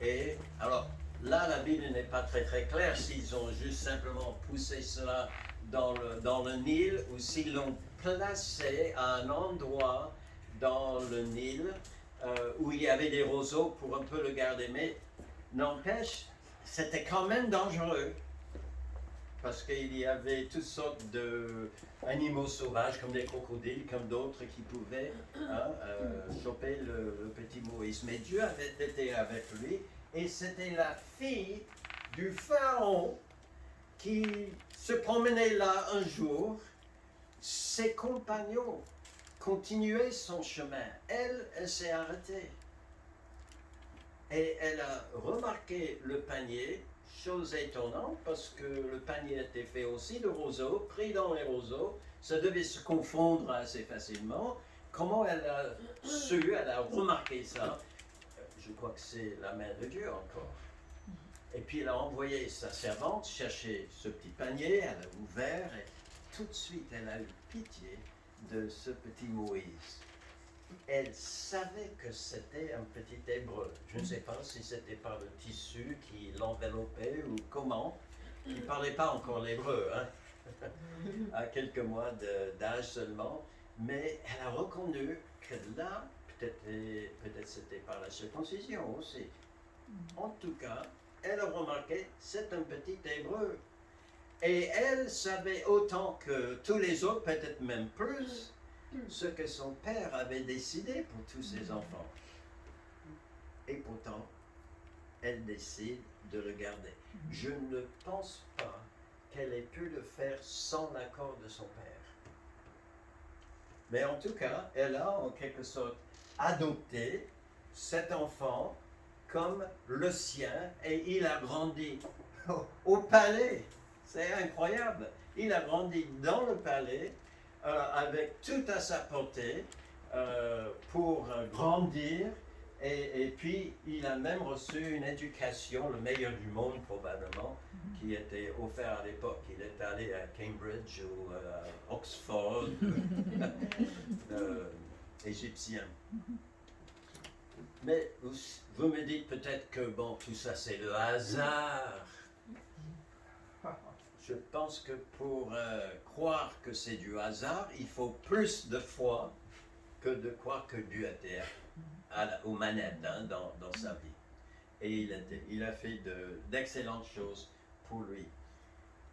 Et alors là, la Bible n'est pas très claire s'ils ont juste simplement poussé cela dans le Nil ou s'ils l'ont placé à un endroit dans le Nil où il y avait des roseaux pour un peu le garder. Mais n'empêche, c'était quand même dangereux parce qu'il y avait toutes sortes d'animaux sauvages comme des crocodiles, comme d'autres qui pouvaient choper le petit Moïse. Mais Dieu avait été avec lui et c'était la fille du pharaon qui se promenait là un jour. Ses compagnons continuaient son chemin. Elle s'est arrêtée. Et elle a remarqué le panier, chose étonnante parce que le panier était fait aussi de roseaux, pris dans les roseaux, ça devait se confondre assez facilement. Comment elle a su, elle a remarqué ça? Je crois que c'est la main de Dieu encore. Et puis elle a envoyé sa servante chercher ce petit panier, elle a ouvert et tout de suite elle a eu pitié de ce petit Moïse. Elle savait que c'était un petit hébreu. Je ne sais pas si c'était par le tissu qui l'enveloppait ou comment. Il ne parlait pas encore l'hébreu, à quelques mois d'âge seulement. Mais elle a reconnu que là, peut-être c'était par la circoncision aussi. En tout cas, elle a remarqué, c'est un petit hébreu. Et elle savait autant que tous les autres, peut-être même plus, ce que son père avait décidé pour tous ses enfants. Et pourtant, elle décide de le garder. Je ne pense pas qu'elle ait pu le faire sans l'accord de son père. Mais en tout cas, elle a en quelque sorte adopté cet enfant comme le sien et il a grandi au palais. C'est incroyable. Il a grandi dans le palais avec tout à sa portée pour grandir et puis il a même reçu une éducation, le meilleur du monde probablement, qui était offert à l'époque. Il est allé à Cambridge ou à Oxford, égyptien. Mais vous me dites peut-être que bon, tout ça c'est le hasard. Je pense que pour croire que c'est du hasard, il faut plus de foi que de croire que Dieu était aux manettes dans sa vie. Et il a fait d'excellentes choses pour lui.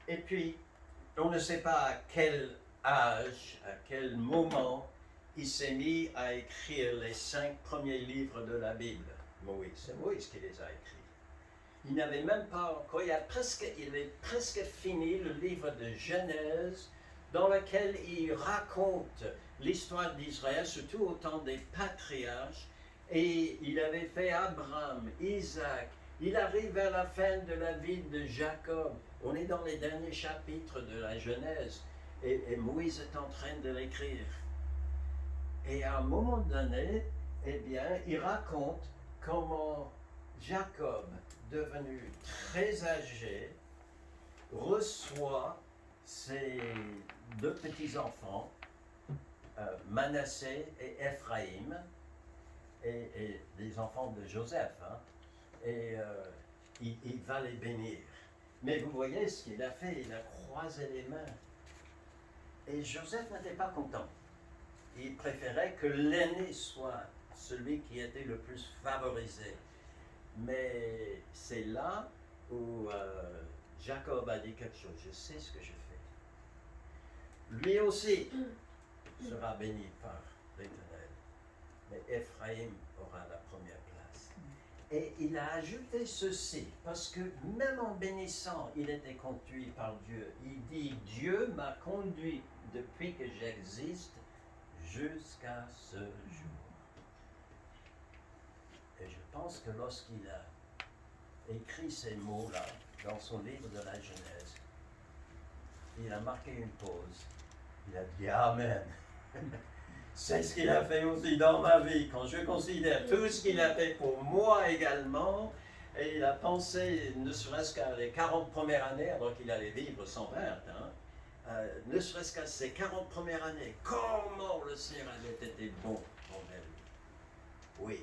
Et puis, on ne sait pas à quel âge, à quel moment, il s'est mis à écrire les 5 premiers livres de la Bible. Moïse, c'est Moïse qui les a écrits. Il n'avait même pas encore, il avait presque fini le livre de Genèse, dans lequel il raconte l'histoire d'Israël, surtout au temps des patriarches, et il avait fait Abraham, Isaac, il arrive à la fin de la vie de Jacob, on est dans les derniers chapitres de la Genèse, et Moïse est en train de l'écrire. Et à un moment donné, eh bien, il raconte comment Jacob, devenu très âgé, reçoit ses 2 petits-enfants, Manassé et Ephraïm, et les enfants de Joseph, et il va les bénir. Mais vous voyez ce qu'il a fait, il a croisé les mains. Et Joseph n'était pas content. Il préférait que l'aîné soit celui qui était le plus favorisé. Mais c'est là où Jacob a dit quelque chose. Je sais ce que je fais. Lui aussi sera béni par l'Éternel. Mais Ephraïm aura la première place. Et il a ajouté ceci, parce que même en bénissant, il était conduit par Dieu. Il dit, Dieu m'a conduit depuis que j'existe jusqu'à ce jour. Et je pense que lorsqu'il a écrit ces mots-là dans son livre de la Genèse, il a marqué une pause. Il a dit Amen. C'est ce qu'il a fait aussi dans ma vie. Quand je considère tout ce qu'il a fait pour moi également, et il a pensé, ne serait-ce qu'à les 40 premières années, alors qu'il allait vivre 120, ne serait-ce qu'à ces 40 premières années, comment le Seigneur avait été bon pour Oui.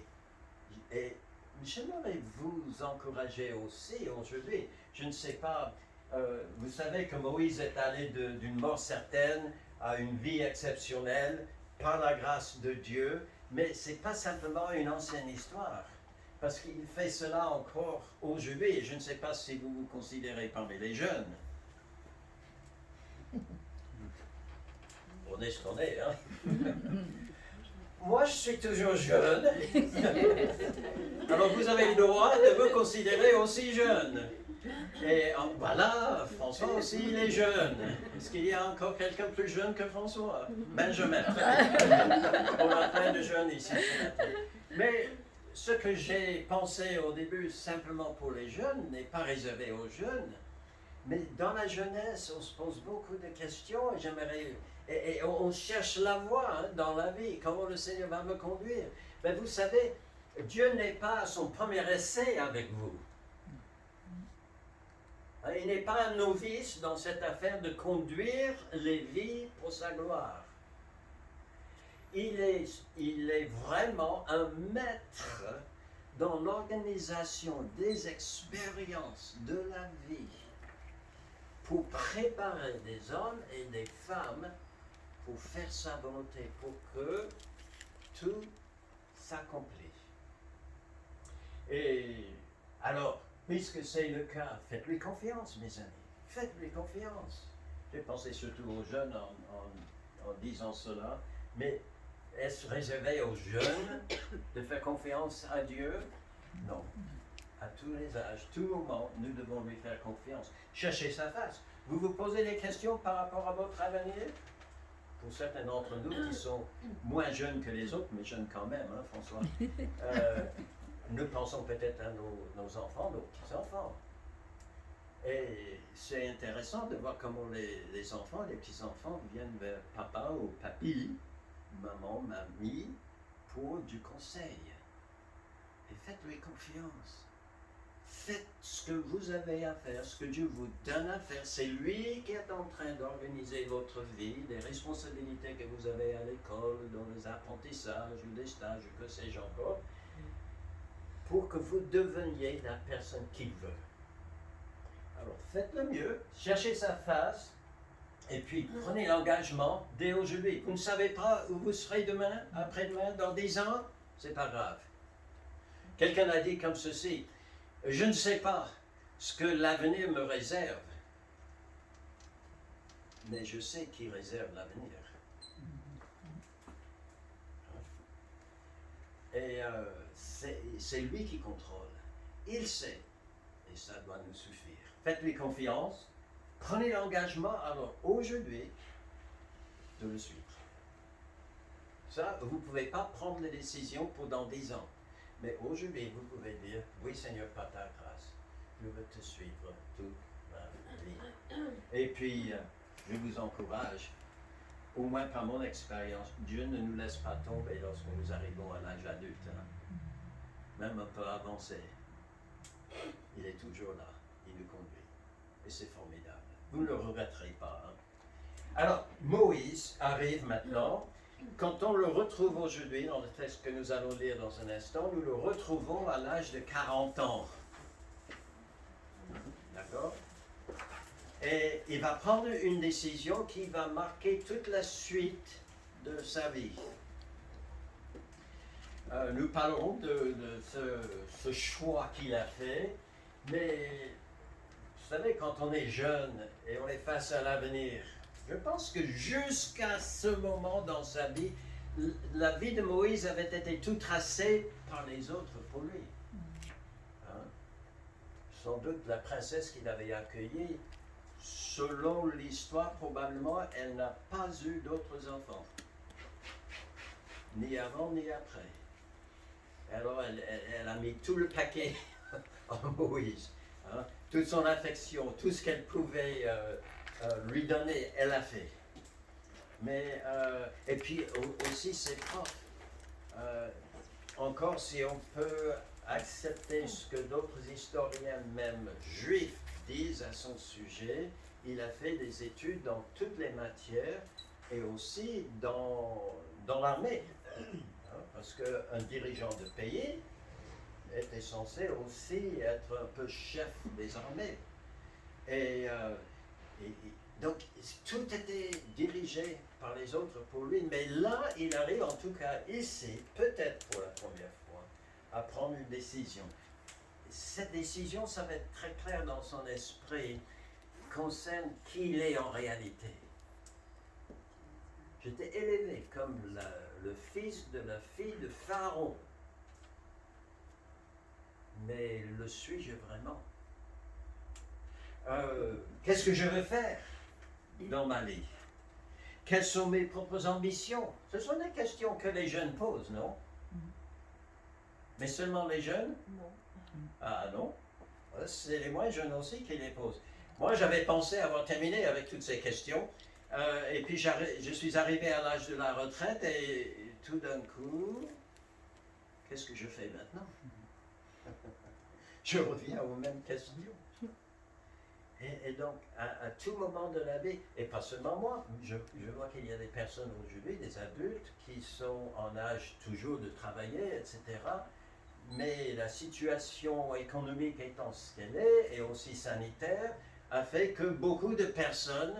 Et j'aimerais vous encourager aussi aujourd'hui. Je ne sais pas, vous savez que Moïse est allé d'une mort certaine à une vie exceptionnelle par la grâce de Dieu, mais ce n'est pas simplement une ancienne histoire. Parce qu'il fait cela encore aujourd'hui, et je ne sais pas si vous vous considérez parmi les jeunes. On est ce qu'on est, hein. Moi, je suis toujours jeune. Alors, vous avez le droit de vous considérer aussi jeune. Et voilà, François aussi, il est jeune. Est-ce qu'il y a encore quelqu'un plus jeune que François? Benjamin. On a plein de jeunes ici ce matin. Mais ce que j'ai pensé au début simplement pour les jeunes n'est pas réservé aux jeunes. Mais dans la jeunesse, on se pose beaucoup de questions et j'aimerais... Et on cherche la voie hein, dans la vie, comment le Seigneur va me conduire. Mais vous savez, Dieu n'est pas à son premier essai avec vous. Il n'est pas un novice dans cette affaire de conduire les vies pour sa gloire. Il est vraiment un maître dans l'organisation des expériences de la vie pour préparer des hommes et des femmes pour faire sa volonté, pour que tout s'accomplisse. Et alors, puisque c'est le cas, faites-lui confiance, mes amis. Faites-lui confiance. J'ai pensé surtout aux jeunes en disant cela, mais est-ce réservé aux jeunes de faire confiance à Dieu? Non. À tous les âges, tout moment, nous devons lui faire confiance. Cherchez sa face. Vous vous posez des questions par rapport à votre avenir? Pour certains d'entre nous qui sont moins jeunes que les autres, mais jeunes quand même, hein, François, nous pensons peut-être à nos enfants, nos petits-enfants. Et c'est intéressant de voir comment les enfants, les petits-enfants viennent vers papa ou papy, maman, mamie, pour du conseil. Et faites-lui confiance. Faites ce que vous avez à faire, ce que Dieu vous donne à faire. C'est lui qui est en train d'organiser votre vie, les responsabilités que vous avez à l'école, dans les apprentissages ou les stages, que sais-je encore, pour que vous deveniez la personne qu'il veut. Alors faites le mieux, cherchez sa face, et puis prenez l'engagement dès aujourd'hui. Vous ne savez pas où vous serez demain, après-demain, dans 10 ans? C'est pas grave. Quelqu'un a dit comme ceci: je ne sais pas ce que l'avenir me réserve, mais je sais qui réserve l'avenir. Et c'est lui qui contrôle. Il sait, et ça doit nous suffire. Faites-lui confiance, prenez l'engagement alors aujourd'hui de le suivre. Ça, vous ne pouvez pas prendre les décisions pour dans 10 ans. Mais aujourd'hui, vous pouvez dire, oui Seigneur, par ta grâce, je veux te suivre toute ma vie. Et puis, je vous encourage, au moins par mon expérience, Dieu ne nous laisse pas tomber lorsque nous arrivons à l'âge adulte. Hein. Même un peu avancé. Il est toujours là, il nous conduit. Et c'est formidable. Vous ne le regretterez pas. Hein. Alors, Moïse arrive maintenant. Quand on le retrouve aujourd'hui, dans le texte que nous allons lire dans un instant, nous le retrouvons à l'âge de 40 ans. D'accord? Et il va prendre une décision qui va marquer toute la suite de sa vie. Nous parlerons de ce choix qu'il a fait, mais vous savez, quand on est jeune et on est face à l'avenir, je pense que jusqu'à ce moment dans sa vie, la vie de Moïse avait été tout tracée par les autres pour lui. Hein? Sans doute la princesse qu'il avait accueillie, selon l'histoire, probablement, elle n'a pas eu d'autres enfants. Ni avant, ni après. Alors, elle a mis tout le paquet en Moïse. Hein? Toute son affection, tout ce qu'elle pouvait lui donner, elle a fait. Mais, et puis aussi ses profs. Encore si on peut accepter ce que d'autres historiens, même juifs, disent à son sujet, il a fait des études dans toutes les matières et aussi dans l'armée. parce qu'un dirigeant de pays était censé aussi être un peu chef des armées. Et donc, tout était dirigé par les autres pour lui, mais là, il arrive en tout cas ici, peut-être pour la première fois, à prendre une décision. Cette décision, ça va être très clair dans son esprit, concerne qui il est en réalité. J'étais élevé comme le fils de la fille de Pharaon. Mais le suis-je vraiment? Qu'est-ce que je veux faire dans ma vie? Quelles sont mes propres ambitions? Ce sont des questions que les jeunes posent, non? Mais seulement les jeunes? Non. Ah non? C'est les moins jeunes aussi qui les posent. Moi, j'avais pensé avoir terminé avec toutes ces questions. Et puis, je suis arrivé à l'âge de la retraite et tout d'un coup, qu'est-ce que je fais maintenant? Je reviens aux mêmes questions. Et donc, à tout moment de la vie, et pas seulement moi, je vois qu'il y a des personnes aujourd'hui, des adultes, qui sont en âge toujours de travailler, etc. Mais la situation économique étant ce qu'elle est, et aussi sanitaire, a fait que beaucoup de personnes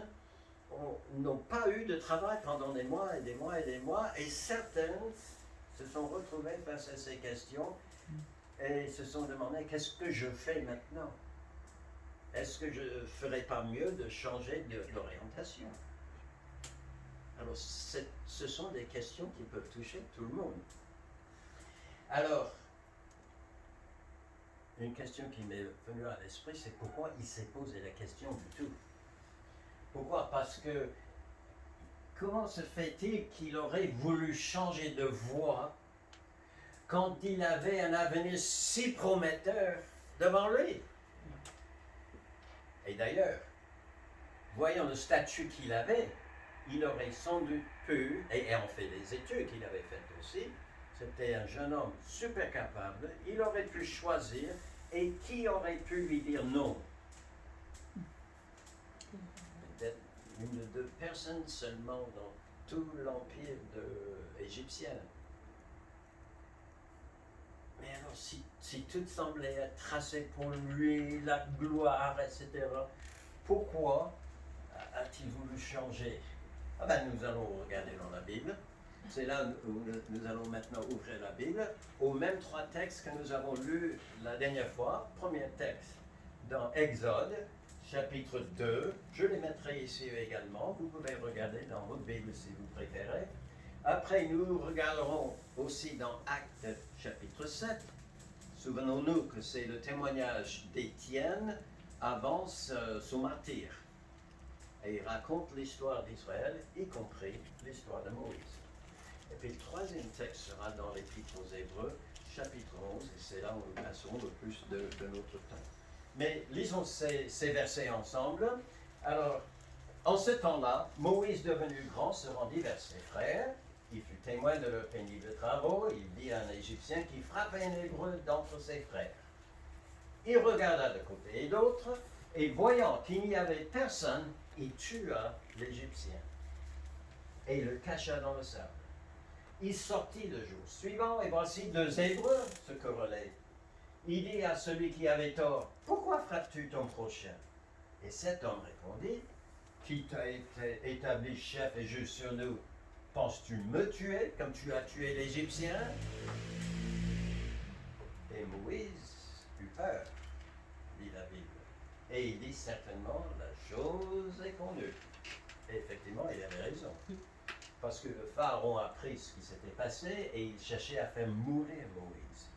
n'ont pas eu de travail pendant des mois et des mois et des mois, et certaines se sont retrouvées face à ces questions et se sont demandé qu'est-ce que je fais maintenant? Est-ce que je ne ferais pas mieux de changer d'orientation? Alors, ce sont des questions qui peuvent toucher tout le monde. Alors, une question qui m'est venue à l'esprit, c'est pourquoi il s'est posé la question du tout. Pourquoi? Parce que comment se fait-il qu'il aurait voulu changer de voie quand il avait un avenir si prometteur devant lui? Et d'ailleurs, voyant le statut qu'il avait, il aurait sans doute pu, et en fait les études qu'il avait faites aussi, c'était un jeune homme super capable, il aurait pu choisir, et qui aurait pu lui dire non? Peut-être une ou deux personnes seulement dans tout l'empire égyptien. Mais alors, si tout semblait être tracé pour lui, la gloire, etc., pourquoi a-t-il voulu changer? Ah ben, nous allons regarder dans la Bible. C'est là où nous allons maintenant ouvrir la Bible, aux mêmes trois textes que nous avons lus la dernière fois. Premier texte dans Exode, chapitre 2. Je les mettrai ici également. Vous pouvez regarder dans votre Bible si vous préférez. Après, nous regarderons aussi dans Actes, chapitre 7. Souvenons-nous que c'est le témoignage d'Étienne avant son martyre. Et il raconte l'histoire d'Israël, y compris l'histoire de Moïse. Et puis le troisième texte sera dans l'Épître aux Hébreux, chapitre 11, et c'est là où nous passons le plus de notre temps. Mais lisons ces versets ensemble. Alors, en ce temps-là, Moïse devenu grand se rendit vers ses frères. Il fut témoin de leurs pénibles travaux. Il vit un Égyptien qui frappait un Hébreu d'entre ses frères. Il regarda de côté et d'autre, et voyant qu'il n'y avait personne, il tua l'Égyptien et le cacha dans le sable. Il sortit le jour suivant, et voici deux Hébreux se querellaient. Il dit à celui qui avait tort, « Pourquoi frappes-tu ton prochain ?» Et cet homme répondit, « Qui t'a établi chef et juge sur nous? Penses-tu me tuer comme tu as tué l'Égyptien ?» Et Moïse eut peur, dit la Bible. Et il dit certainement, la chose est connue. Et effectivement, il avait raison. Parce que le Pharaon a appris ce qui s'était passé et il cherchait à faire mourir Moïse.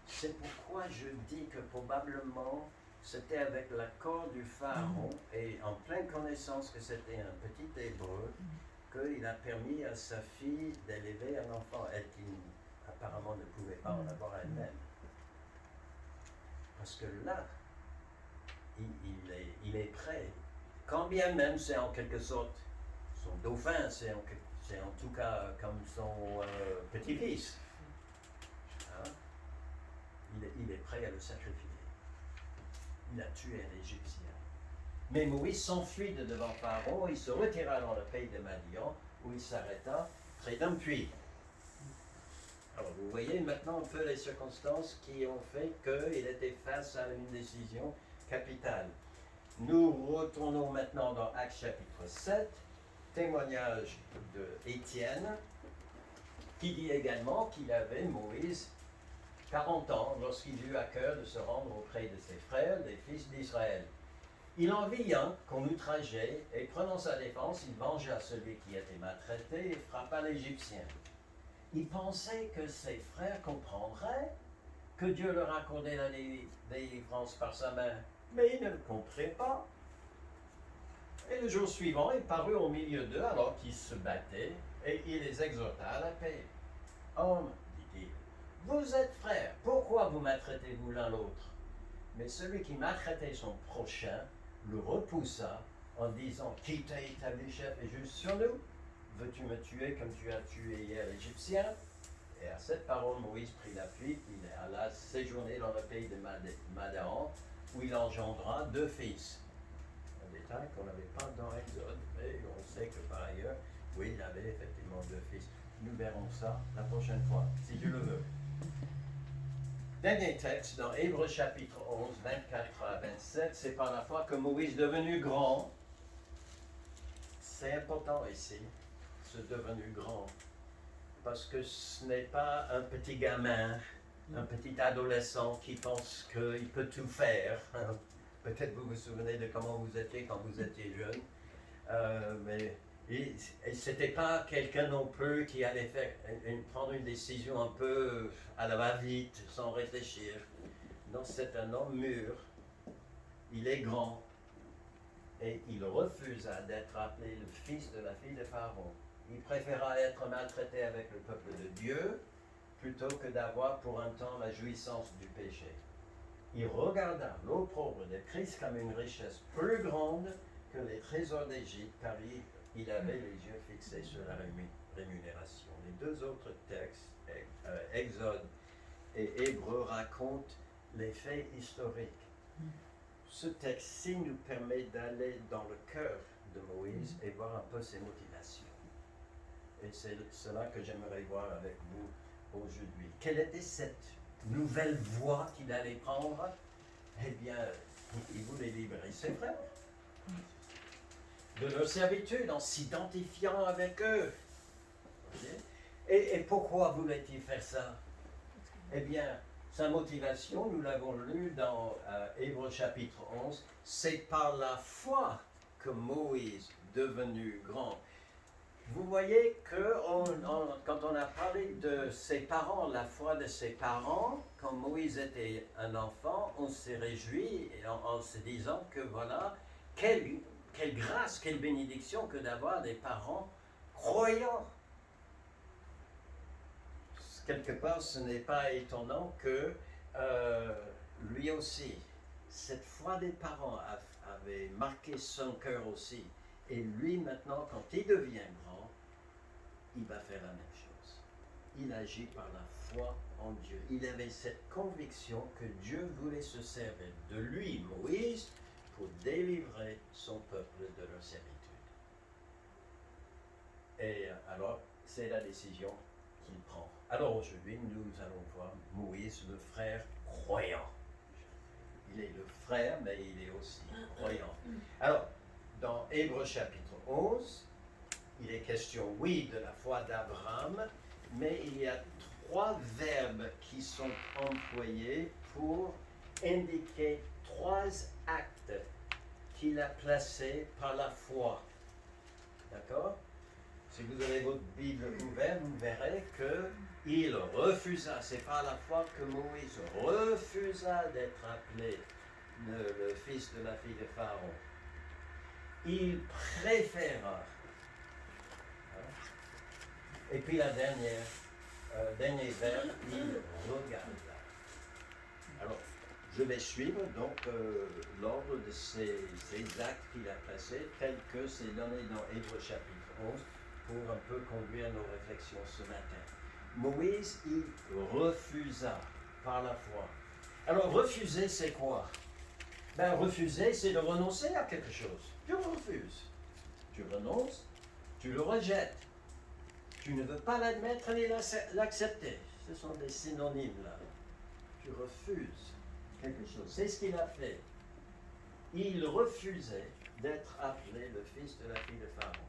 C'est pourquoi je dis que probablement c'était avec l'accord du Pharaon et en pleine connaissance que c'était un petit Hébreu qu'il a permis à sa fille d'élever un enfant, elle qui apparemment ne pouvait pas en avoir elle-même. Parce que là, il est prêt. Quand bien même c'est en quelque sorte son dauphin, c'est en tout cas comme son petit-fils. Hein? Il est prêt à le sacrifier. Il a tué un Égyptien. Mais Moïse s'enfuit de devant Pharaon, il se retira dans le pays de Madian, où il s'arrêta près d'un puits. Alors vous voyez maintenant un peu les circonstances qui ont fait qu'il était face à une décision capitale. Nous retournons maintenant dans Actes chapitre 7, témoignage de Étienne, qui dit également qu'il avait, Moïse, 40 ans lorsqu'il eut à cœur de se rendre auprès de ses frères, les fils d'Israël. Il en vit un qu'on outrageait, et prenant sa défense, il vengea celui qui était maltraité et frappa l'Égyptien. Il pensait que ses frères comprendraient que Dieu leur accordait la délivrance par sa main, mais ils ne le comprirent pas. Et le jour suivant, il parut au milieu d'eux alors qu'ils se battaient, et il les exhorta à la paix. Hommes, dit-il, vous êtes frères, pourquoi vous maltraitez-vous l'un l'autre? Mais celui qui maltraitait son prochain le repoussa en disant, qui t'a établi chef et juge sur nous? Veux-tu me tuer comme tu as tué hier l'Égyptien? Et à cette parole, Moïse prit la fuite, il alla séjourner dans le pays de Madian, où il engendra 2 fils. Un détail qu'on n'avait pas dans Exode, mais on sait que par ailleurs, oui, il avait effectivement 2 fils. Nous verrons ça la prochaine fois, si Dieu le veut. Dernier texte, dans Hébreux chapitre 11, 24 à 27, c'est par la foi que Moïse, devenu grand, c'est important ici, ce devenu grand, parce que ce n'est pas un petit gamin, un petit adolescent qui pense qu'il peut tout faire. Peut-être vous vous souvenez de comment vous étiez quand vous étiez jeune, mais ce n'était pas quelqu'un non plus qui allait prendre une décision un peu à la va-vite, sans réfléchir. Non, c'est un homme mûr, il est grand, et il refusa d'être appelé le fils de la fille de Pharaon. Il préféra être maltraité avec le peuple de Dieu plutôt que d'avoir pour un temps la jouissance du péché. Il regarda l'opprobre de Christ comme une richesse plus grande que les trésors d'Égypte, car il avait les yeux fixés sur la rémunération. Les 2 autres textes, Exode et Hébreux, racontent les faits historiques. Ce texte-ci nous permet d'aller dans le cœur de Moïse et voir un peu ses motivations. Et c'est cela que j'aimerais voir avec vous aujourd'hui. Quelle était cette nouvelle voie qu'il allait prendre? Eh bien, il voulait libérer ses frères de leur servitude en s'identifiant avec eux. Et pourquoi voulait-il faire ça? Eh bien, sa motivation, nous l'avons lu dans Hébreux chapitre 11, c'est par la foi que Moïse, devenu grand. Vous voyez que quand on a parlé de ses parents, la foi de ses parents, quand Moïse était un enfant, on s'est réjoui en se disant que voilà, quelle grâce, quelle bénédiction que d'avoir des parents croyants. Quelque part, ce n'est pas étonnant que lui aussi, cette foi des parents avait marqué son cœur aussi. Et lui, maintenant, quand il devient grand, il va faire la même chose. Il agit par la foi en Dieu. Il avait cette conviction que Dieu voulait se servir de lui, Moïse, pour délivrer son peuple de leur servitude. Et alors, c'est la décision qu'il prend. Alors aujourd'hui, nous allons voir Moïse, le frère croyant. Il est le frère, mais il est aussi croyant. Alors, dans Hébreux chapitre 11, il est question, oui, de la foi d'Abraham, mais il y a 3 verbes qui sont employés pour indiquer 3 actes qu'il a placés par la foi. D'accord? Si vous avez votre Bible ouverte, vous verrez qu'il refusa, c'est par la foi que Moïse refusa d'être appelé le fils de la fille de Pharaon. Il préféra. Et puis la dernier verbe, il regarda. Alors, je vais suivre donc l'ordre de ces actes qu'il a placés, tel que c'est donné dans Hébreux chapitre 11, pour un peu conduire nos réflexions ce matin. Moïse, il refusa par la foi. Alors, refuser, c'est quoi? Ben, refuser, c'est de renoncer à quelque chose. Tu refuses. Tu renonces, tu le rejettes. Tu ne veux pas l'admettre et l'accepter. Ce sont des synonymes là. Tu refuses quelque chose. C'est ce qu'il a fait. Il refusait d'être appelé le fils de la fille de Pharaon.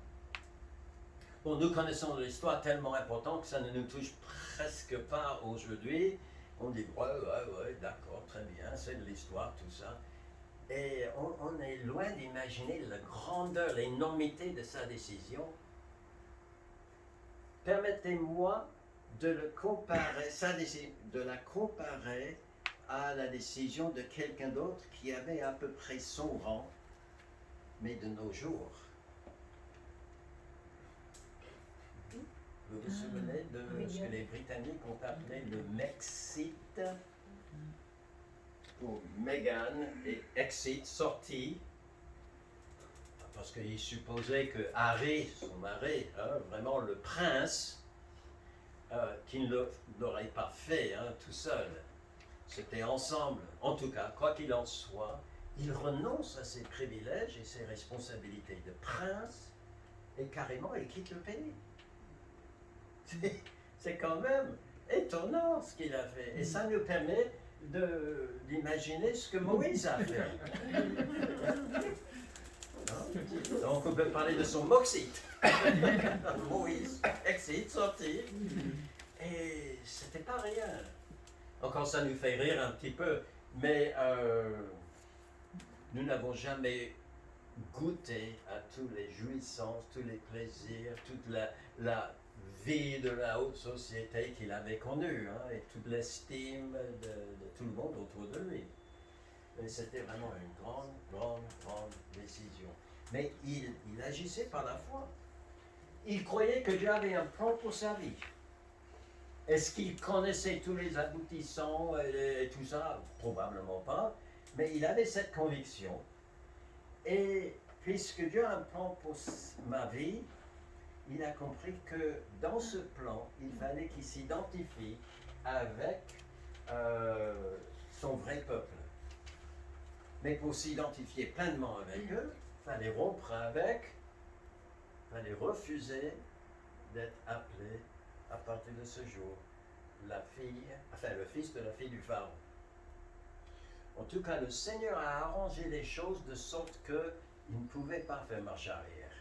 Bon, nous connaissons l'histoire tellement importante que ça ne nous touche presque pas aujourd'hui. On dit, ouais, d'accord, très bien, c'est de l'histoire, tout ça. Et on est loin d'imaginer la grandeur, l'énormité de sa décision. Permettez-moi de le comparer, de la comparer à la décision de quelqu'un d'autre qui avait à peu près son rang, mais de nos jours. Vous vous souvenez de ce que les Britanniques ont appelé le Mexit pour Meghan et exit, sortie, parce qu'ils supposaient que Harry, son mari, vraiment le prince, qui ne l'aurait pas fait tout seul, c'était ensemble. En tout cas, quoi qu'il en soit, il renonce à ses privilèges et ses responsabilités de prince et carrément il quitte le pays. C'est quand même étonnant ce qu'il a fait. Et ça nous permet d'imaginer ce que Moïse a fait. Donc on peut parler de son moxite. Moïse, exit, sorti. Et c'était pas rien. Encore ça nous fait rire un petit peu, mais nous n'avons jamais goûté à toutes les jouissances, tous les plaisirs, toute la vie de la haute société qu'il avait connue, et toute l'estime de tout le monde autour de lui. Et c'était vraiment une grande décision. Mais il agissait par la foi. Il croyait que Dieu avait un plan pour sa vie. Est-ce qu'il connaissait tous les aboutissants et tout ça? Probablement pas. Mais il avait cette conviction. Et puisque Dieu a un plan pour ma vie, il a compris que dans ce plan, il fallait qu'il s'identifie avec son vrai peuple. Mais pour s'identifier pleinement avec eux, il fallait rompre avec, il fallait refuser d'être appelé à partir de ce jour le fils de la fille du Pharaon. En tout cas, le Seigneur a arrangé les choses de sorte qu'il ne pouvait pas faire marche arrière.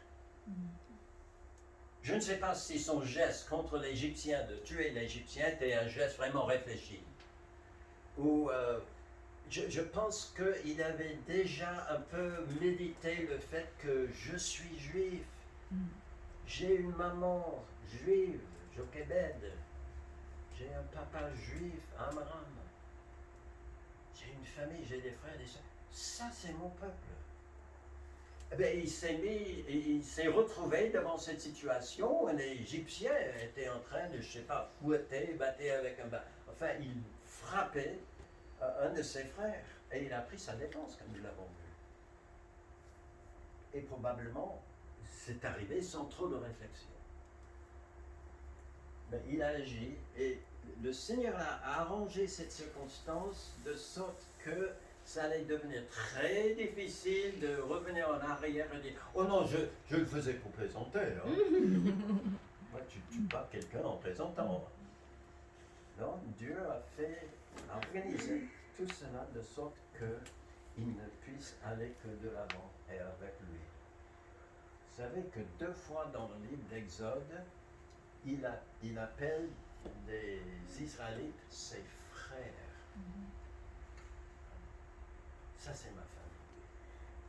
Je ne sais pas si son geste contre l'Égyptien, de tuer l'Égyptien, était un geste vraiment réfléchi. Ou je pense qu'il avait déjà un peu médité le fait que je suis juif. J'ai une maman juive, Jochebed. J'ai un papa juif, Amram. J'ai une famille, j'ai des frères et des sœurs. Ça, c'est mon peuple. Eh bien, il s'est retrouvé devant cette situation. Un Égyptien était en train de, je ne sais pas, fouetter, battre avec un bâton. Enfin, il frappait un de ses frères. Et il a pris sa défense, comme nous l'avons vu. Et probablement, c'est arrivé sans trop de réflexion. Mais il a agi et le Seigneur a arrangé cette circonstance de sorte que ça allait devenir très difficile de revenir en arrière et dire « Oh non, je le faisais pour plaisanter. Moi, tu tues pas quelqu'un en plaisantant. » Non, Dieu a organisé tout cela de sorte qu'il ne puisse aller que de l'avant et avec lui. Vous savez que 2 fois dans le livre d'Exode, il appelle les Israélites ses frères. Ça, c'est ma famille.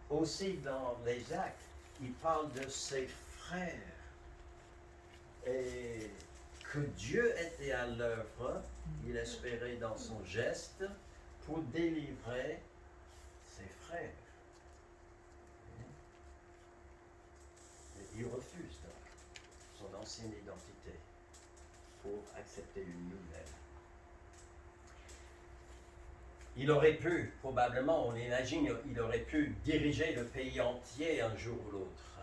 Aussi, dans les Actes, il parle de ses frères. Et que Dieu était à l'œuvre, il espérait dans son geste, pour délivrer ses frères. Et il refuse donc son ancienne identité pour accepter une nouvelle. Il aurait pu, probablement, on imagine, il aurait pu diriger le pays entier un jour ou l'autre,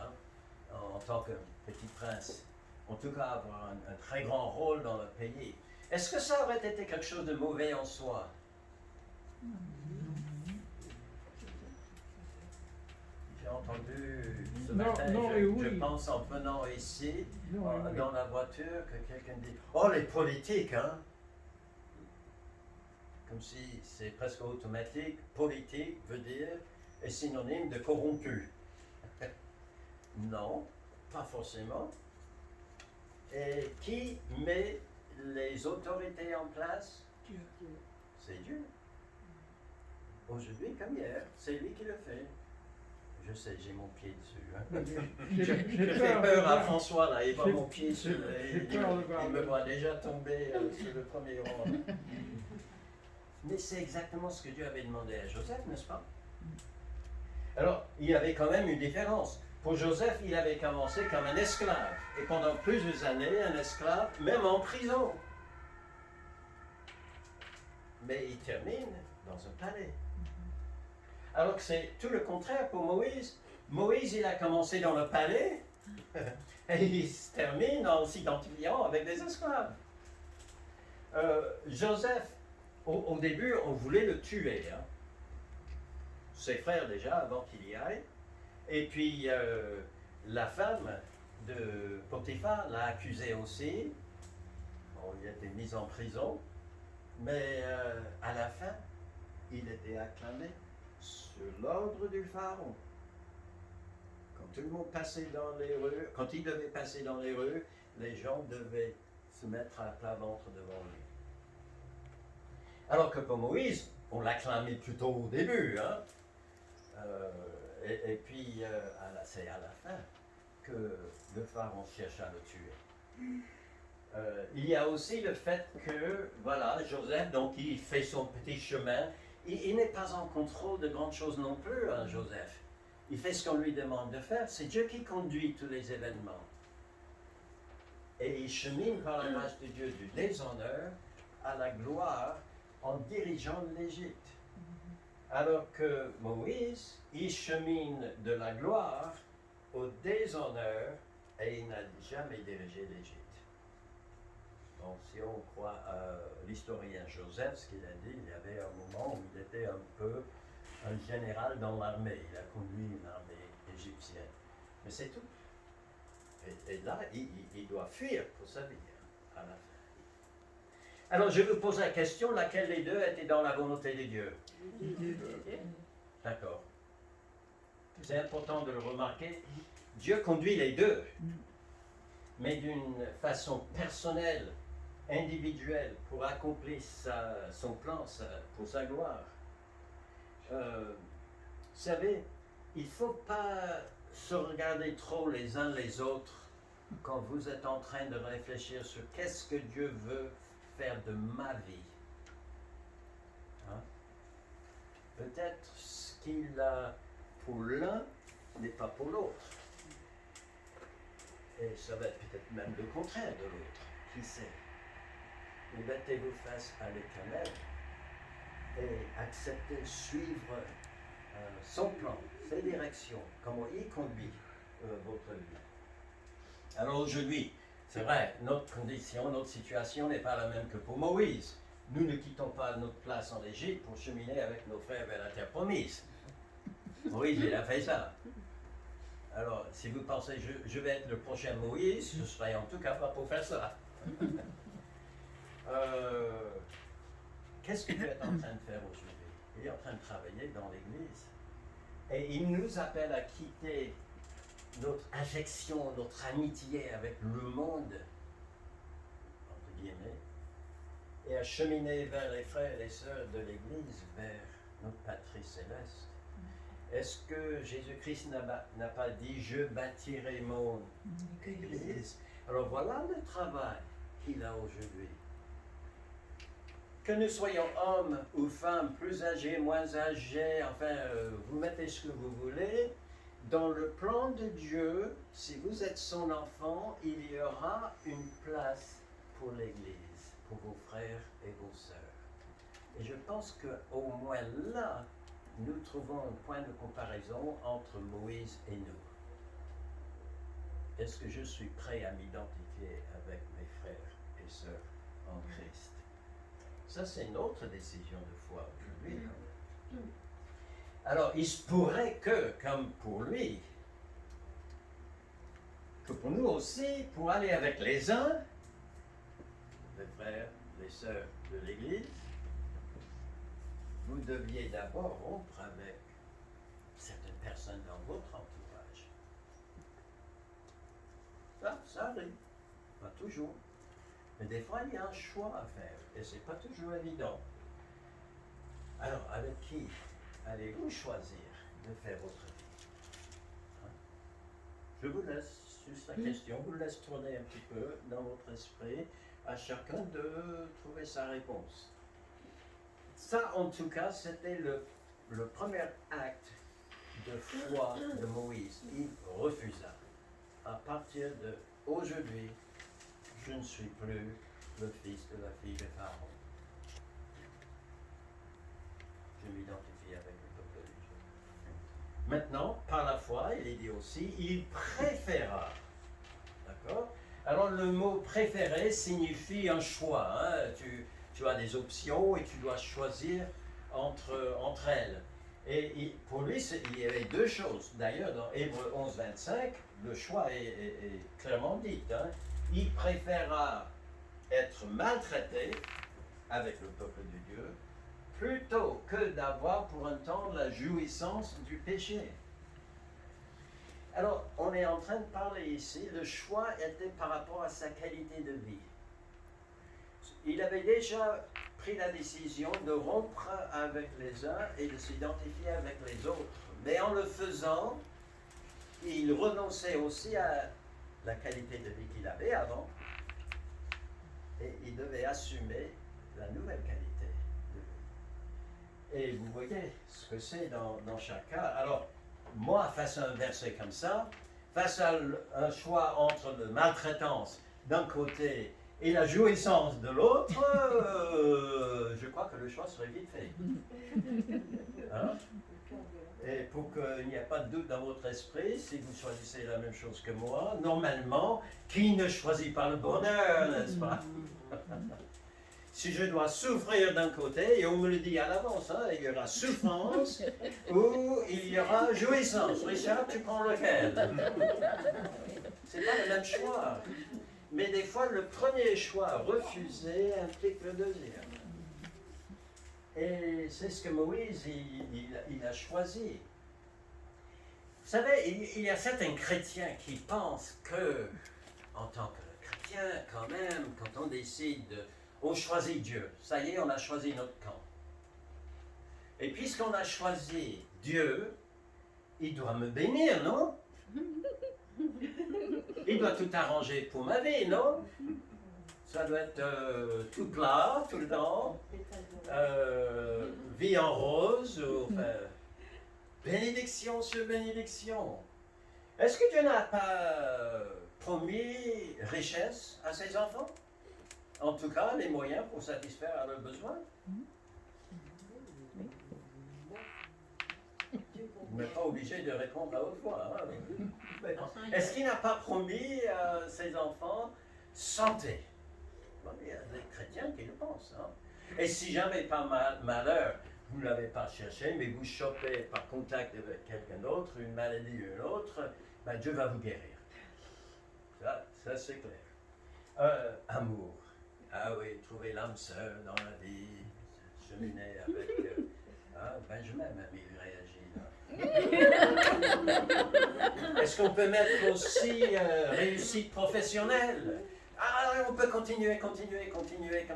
en tant que petit prince. En tout cas, avoir un très grand rôle dans le pays. Est-ce que ça aurait été quelque chose de mauvais en soi? J'ai entendu ce matin, je pense en venant ici, dans la voiture, que quelqu'un dit « Oh, les politiques, hein! comme si c'est presque automatique, politique veut dire, est synonyme de corrompu. Non, pas forcément. Et qui met les autorités en place? Dieu. C'est Dieu. Aujourd'hui comme hier, c'est lui qui le fait. Je sais, j'ai mon pied dessus. Hein. Je fais peur à François, là, il voit mon pied sur il me voit déjà tomber sur le premier rang. Mais c'est exactement ce que Dieu avait demandé à Joseph, n'est-ce pas? Alors, il y avait quand même une différence. Pour Joseph, il avait commencé comme un esclave. Et pendant plusieurs années, un esclave, même en prison. Mais il termine dans un palais. Alors que c'est tout le contraire pour Moïse. Moïse, il a commencé dans le palais et il se termine en s'identifiant avec des esclaves. Joseph, au début, on voulait le tuer. Hein. Ses frères déjà, avant qu'il y aille. Et puis, la femme de Potiphar l'a accusé aussi. Bon, il a été mis en prison. Mais à la fin, il était acclamé sur l'ordre du pharaon. Quand tout le monde passait dans les rues, quand il devait passer dans les rues, les gens devaient se mettre à plat ventre devant lui. Alors que pour Moïse, on l'acclamait plutôt au début, hein? Et puis c'est à la fin que le pharaon cherche à le tuer. Il y a aussi le fait que, voilà, Joseph, donc il fait son petit chemin. Il n'est pas en contrôle de grandes choses non plus, hein, Joseph. Il fait ce qu'on lui demande de faire. C'est Dieu qui conduit tous les événements. Et il chemine par la grâce de Dieu du déshonneur à la gloire en dirigeant l'Égypte. Alors que Moïse, il chemine de la gloire au déshonneur et il n'a jamais dirigé l'Égypte. Donc, si on croit à l'historien Joseph, ce qu'il a dit, il y avait un moment où il était un peu un général dans l'armée. Il a conduit une armée égyptienne. Mais c'est tout. Et là, il doit fuir pour sa vie, à la fin. Alors, je vous pose la question, laquelle des deux était dans la volonté de Dieu? D'accord. C'est important de le remarquer. Dieu conduit les deux, mais d'une façon personnelle, individuelle, pour accomplir son plan, pour sa gloire. Vous savez, il ne faut pas se regarder trop les uns les autres quand vous êtes en train de réfléchir sur qu'est-ce que Dieu veut faire de ma vie. Hein? Peut-être ce qu'il a pour l'un n'est pas pour l'autre. Et ça va être peut-être même le contraire de l'autre. Qui sait? Mais mettez-vous face à l'Éternel et acceptez, suivre son plan, ses directions, comment il conduit votre vie. Alors aujourd'hui, c'est vrai, notre condition, notre situation n'est pas la même que pour Moïse. Nous ne quittons pas notre place en Égypte pour cheminer avec nos frères vers la terre promise. Moïse, il a fait ça. Alors, si vous pensez je vais être le prochain Moïse, je serai en tout cas pas pour faire ça. Qu'est-ce que Dieu est en train de faire aujourd'hui? Il est en train de travailler dans l'Église. Et il nous appelle à quitter notre affection, notre amitié avec le monde, entre guillemets, et à cheminer vers les frères et les sœurs de l'Église, vers notre patrie céleste. Est-ce que Jésus-Christ n'a pas dit « Je bâtirai mon Église ». Alors voilà le travail qu'il a aujourd'hui. Que nous soyons hommes ou femmes, plus âgés, moins âgés, enfin, vous mettez ce que vous voulez, dans le plan de Dieu, si vous êtes son enfant, il y aura une place pour l'Église, pour vos frères et vos sœurs. Et je pense qu'au moins là, nous trouvons un point de comparaison entre Moïse et nous. Est-ce que je suis prêt à m'identifier avec mes frères et sœurs en Christ? Ça, c'est notre décision de foi aujourd'hui. Alors, il se pourrait que, comme pour lui, que pour nous aussi, pour aller avec les uns, les frères, les sœurs de l'Église, vous deviez d'abord rompre avec certaines personnes dans votre entourage. Ça arrive, pas toujours. Mais des fois, il y a un choix à faire, et ce n'est pas toujours évident. Alors, avec qui allez-vous choisir de faire votre vie? Hein? Je vous laisse, juste la question, vous laisse tourner un petit peu dans votre esprit, à chacun de trouver sa réponse. Ça, en tout cas, c'était le premier acte de foi de Moïse. Il refusa. À partir de aujourd'hui, je ne suis plus le fils de la fille de Pharaon. Je m'identifie avec le peuple de Dieu. Maintenant, par la foi, il est dit aussi, il préféra. D'accord? Alors le mot préférer signifie un choix. Hein? Tu as des options et tu dois choisir entre elles. Et pour lui, il y avait deux choses. D'ailleurs, dans Hébreux 11, 25, le choix est clairement dit. Hein? Il préféra être maltraité avec le peuple de Dieu plutôt que d'avoir pour un temps la jouissance du péché. Alors, on est en train de parler ici, le choix était par rapport à sa qualité de vie. Il avait déjà pris la décision de rompre avec les uns et de s'identifier avec les autres. Mais en le faisant, il renonçait aussi à la qualité de vie qu'il avait avant. Et il devait assumer la nouvelle qualité de vie. Et vous voyez ce que c'est dans chaque cas. Alors, moi, face à un verset comme ça, face à un choix entre la maltraitance d'un côté et la jouissance de l'autre, je crois que le choix serait vite fait. Hein? Et pour qu'il n'y ait pas de doute dans votre esprit, si vous choisissez la même chose que moi, normalement, qui ne choisit pas le bonheur, n'est-ce pas? Si je dois souffrir d'un côté, et on me le dit à l'avance, hein, il y aura souffrance ou il y aura jouissance. Richard, tu prends lequel? C'est pas le même choix. Mais des fois, le premier choix refusé implique le deuxième. Et c'est ce que Moïse, il a choisi. Vous savez, il y a certains chrétiens qui pensent que, en tant que chrétien, quand même, quand on décide, on choisit Dieu. Ça y est, on a choisi notre camp. Et puisqu'on a choisi Dieu, il doit me bénir, non? Il doit tout arranger pour ma vie, non? Ça doit être tout plat, tout le temps. Vie en rose, enfin, bénédiction sur bénédiction. Est-ce que Dieu n'a pas promis richesse à ses enfants? En tout cas, les moyens pour satisfaire à leurs besoins. Vous n'êtes pas obligé de répondre à haute voix. Hein? Est-ce qu'il n'a pas promis à ses enfants santé? Bon, il y a des chrétiens qui le pensent. Hein? Et si jamais par malheur, vous ne l'avez pas cherché, mais vous chopez par contact avec quelqu'un d'autre, une maladie ou une autre, ben Dieu va vous guérir. Ça c'est clair. Amour. Ah oui, trouver l'âme sœur dans la vie, cheminer avec... Benjamin même, il réagit là. Est-ce qu'on peut mettre aussi réussite professionnelle? Ah, on peut continuer comme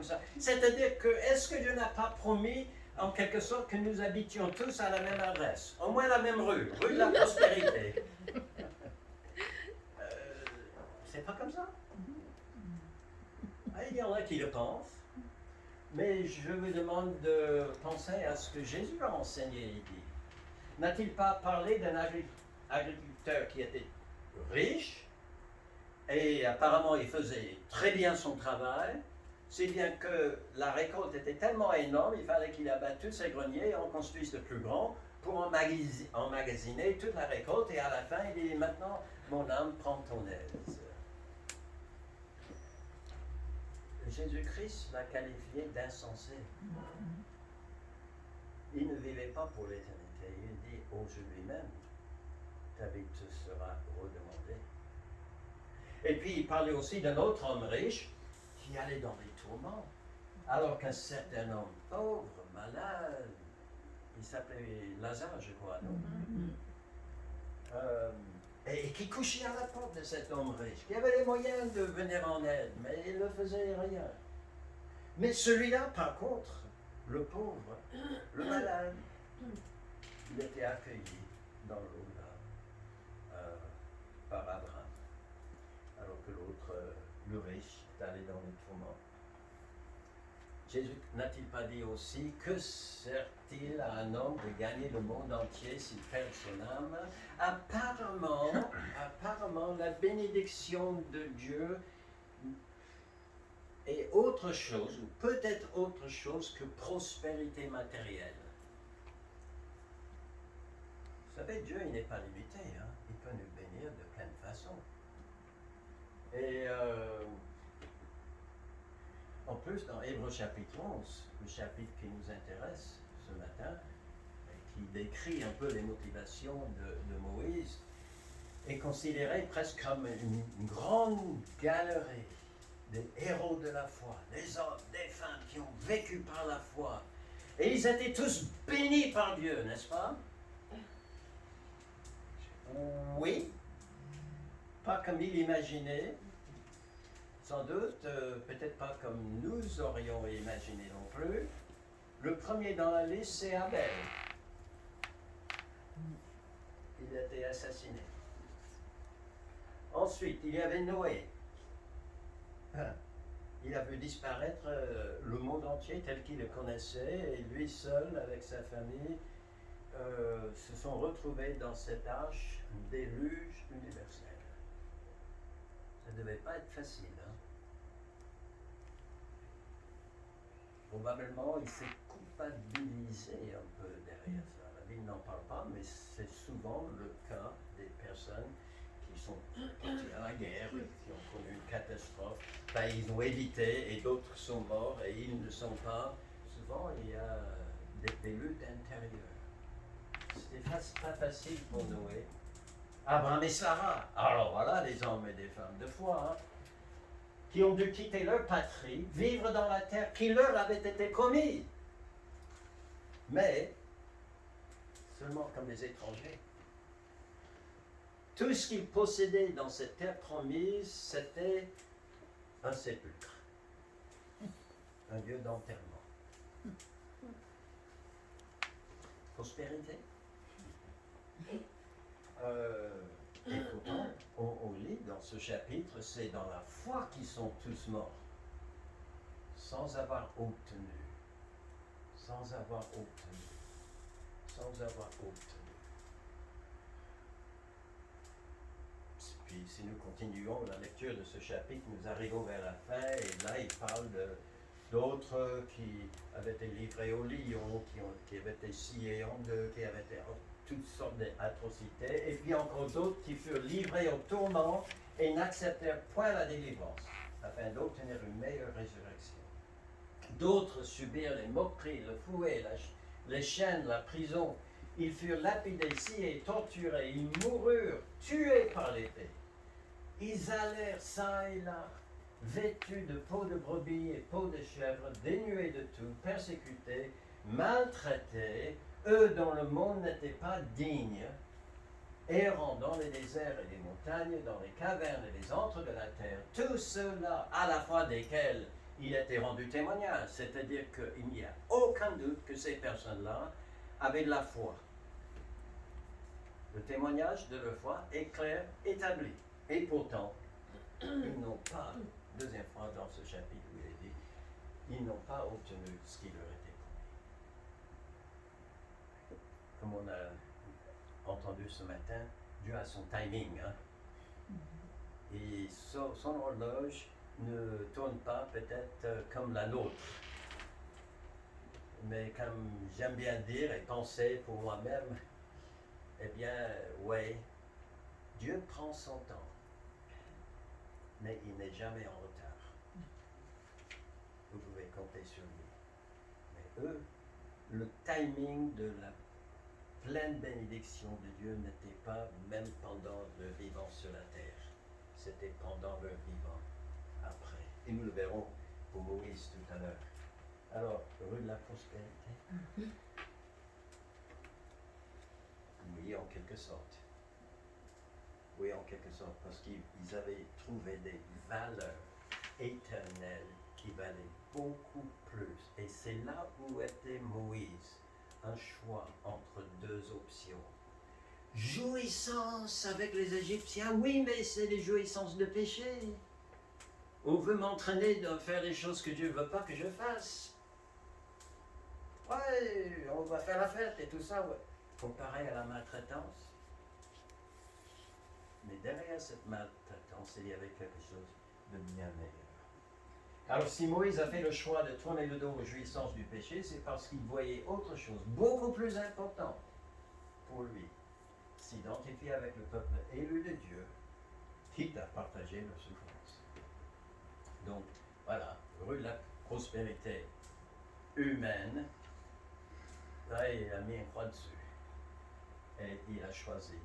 ça. C'est-à-dire que, est-ce que Dieu n'a pas promis, en quelque sorte, que nous habitions tous à la même adresse? Au moins la même rue de la prospérité. C'est pas comme ça? Il y en a qui le pensent, mais je vous demande de penser à ce que Jésus a enseigné et dit. N'a-t-il pas parlé d'un agriculteur qui était riche, et apparemment il faisait très bien son travail, si bien que la récolte était tellement énorme, il fallait qu'il abatte tous ses greniers et en construise de plus grands pour emmagasiner toute la récolte, et à la fin il dit, maintenant mon âme prend ton aise. Jésus-Christ l'a qualifié d'insensé. Il ne vivait pas pour l'éternité. Il dit aujourd'hui même, ta vie te sera redemandée. Et puis il parlait aussi d'un autre homme riche qui allait dans les tourments, alors qu'un certain homme pauvre, malade, il s'appelait Lazare, je crois, non? Mhm. Et qui couchait à la porte de cet homme riche, qui avait les moyens de venir en aide, mais il ne faisait rien. Mais celui-là, par contre, le pauvre, le malade, il était accueilli dans l'au-delà par Abraham, alors que l'autre, le riche, est allé dans les tourments. Jésus n'a-t-il pas dit aussi, que sert-il à un homme de gagner le monde entier s'il perd son âme? Apparemment, la bénédiction de Dieu est autre chose, ou peut-être autre chose que prospérité matérielle. Vous savez, Dieu, il n'est pas limité, hein? Il peut nous bénir de plein de façons. Et en plus, dans Hébreux chapitre 11, le chapitre qui nous intéresse ce matin, et qui décrit un peu les motivations de Moïse, est considéré presque comme une grande galerie des héros de la foi, des hommes, des femmes qui ont vécu par la foi. Et ils étaient tous bénis par Dieu, n'est-ce pas? Oui, pas comme il imaginait, sans doute, peut-être pas comme nous aurions imaginé non plus. Le premier dans la liste, c'est Abel. Il a été assassiné. Ensuite, il y avait Noé. Il a vu disparaître le monde entier tel qu'il le connaissait, et lui seul, avec sa famille, se sont retrouvés dans cette arche, un déluge universel. Ça ne devait pas être facile, hein? Probablement, il s'est culpabilisé un peu derrière ça. La Bible n'en parle pas, mais c'est souvent le cas des personnes qui sont parties à la guerre, et qui ont connu une catastrophe. Ben, ils ont évité et d'autres sont morts et ils ne sont pas. Souvent, il y a des luttes intérieures. C'était pas facile pour Noé. Abraham et Sarah, alors voilà des hommes et des femmes de foi, hein, qui ont dû quitter leur patrie, vivre dans la terre qui leur avait été promise, mais seulement comme des étrangers. Tout ce qu'ils possédaient dans cette terre promise, c'était un sépulcre, un lieu d'enterrement. Prospérité. Et pourtant, on lit dans ce chapitre, c'est dans la foi qu'ils sont tous morts, sans avoir obtenu, sans avoir obtenu, sans avoir obtenu. Puis si nous continuons la lecture de ce chapitre, nous arrivons vers la fin, et là il parle d'autres qui avaient été livrés aux lions, qui avaient été sciés en deux, qui avaient été toutes sortes d'atrocités, et puis encore d'autres qui furent livrés au tourment et n'acceptèrent point la délivrance, afin d'obtenir une meilleure résurrection. D'autres subirent les moqueries, le fouet, les chaînes, la prison. Ils furent lapidés, sciés, torturés, ils moururent, tués par l'épée. Ils allèrent çà et là, vêtus de peau de brebis et peau de chèvre, dénués de tout, persécutés, maltraités, eux dont le monde n'était pas digne, errant dans les déserts et les montagnes, dans les cavernes et les antres de la terre, tous ceux-là, à la fois desquels il était rendu témoignage, c'est-à-dire qu'il n'y a aucun doute que ces personnes-là avaient de la foi. Le témoignage de leur foi est clair, établi. Et pourtant, ils n'ont pas, deuxième fois dans ce chapitre où il est dit, ils n'ont pas obtenu ce qui leur était promis. Comme on a entendu ce matin, Dieu a son timing, hein? Et son horloge ne tourne pas peut-être comme la nôtre. Mais comme j'aime bien dire et penser pour moi-même, eh bien, ouais, Dieu prend son temps, mais il n'est jamais en retard. Vous pouvez compter sur lui. Mais eux, le timing de la pleine bénédiction de Dieu n'était pas même pendant leur vivant sur la terre. C'était pendant leur vivant après. Et nous le verrons pour Moïse tout à l'heure. Alors, rue de la prospérité. Oui, en quelque sorte. Oui, en quelque sorte, parce qu'ils avaient trouvé des valeurs éternelles qui valaient beaucoup plus. Et c'est là où était Moïse, un choix entre deux options. Jouissance avec les Égyptiens, oui, mais c'est des jouissances de péché. On veut m'entraîner à faire des choses que Dieu ne veut pas que je fasse. Ouais, on va faire la fête et tout ça, ouais. Comparé à la maltraitance. Mais derrière cette maltraitance, il y avait quelque chose de bien meilleur. Alors si Moïse a fait le choix de tourner le dos aux jouissances du péché, c'est parce qu'il voyait autre chose, beaucoup plus important pour lui. S'identifier avec le peuple élu de Dieu, quitte à partager leurs souffrances. Donc, voilà, heureux de la prospérité humaine, là, il a mis un croix dessus. Et il a choisi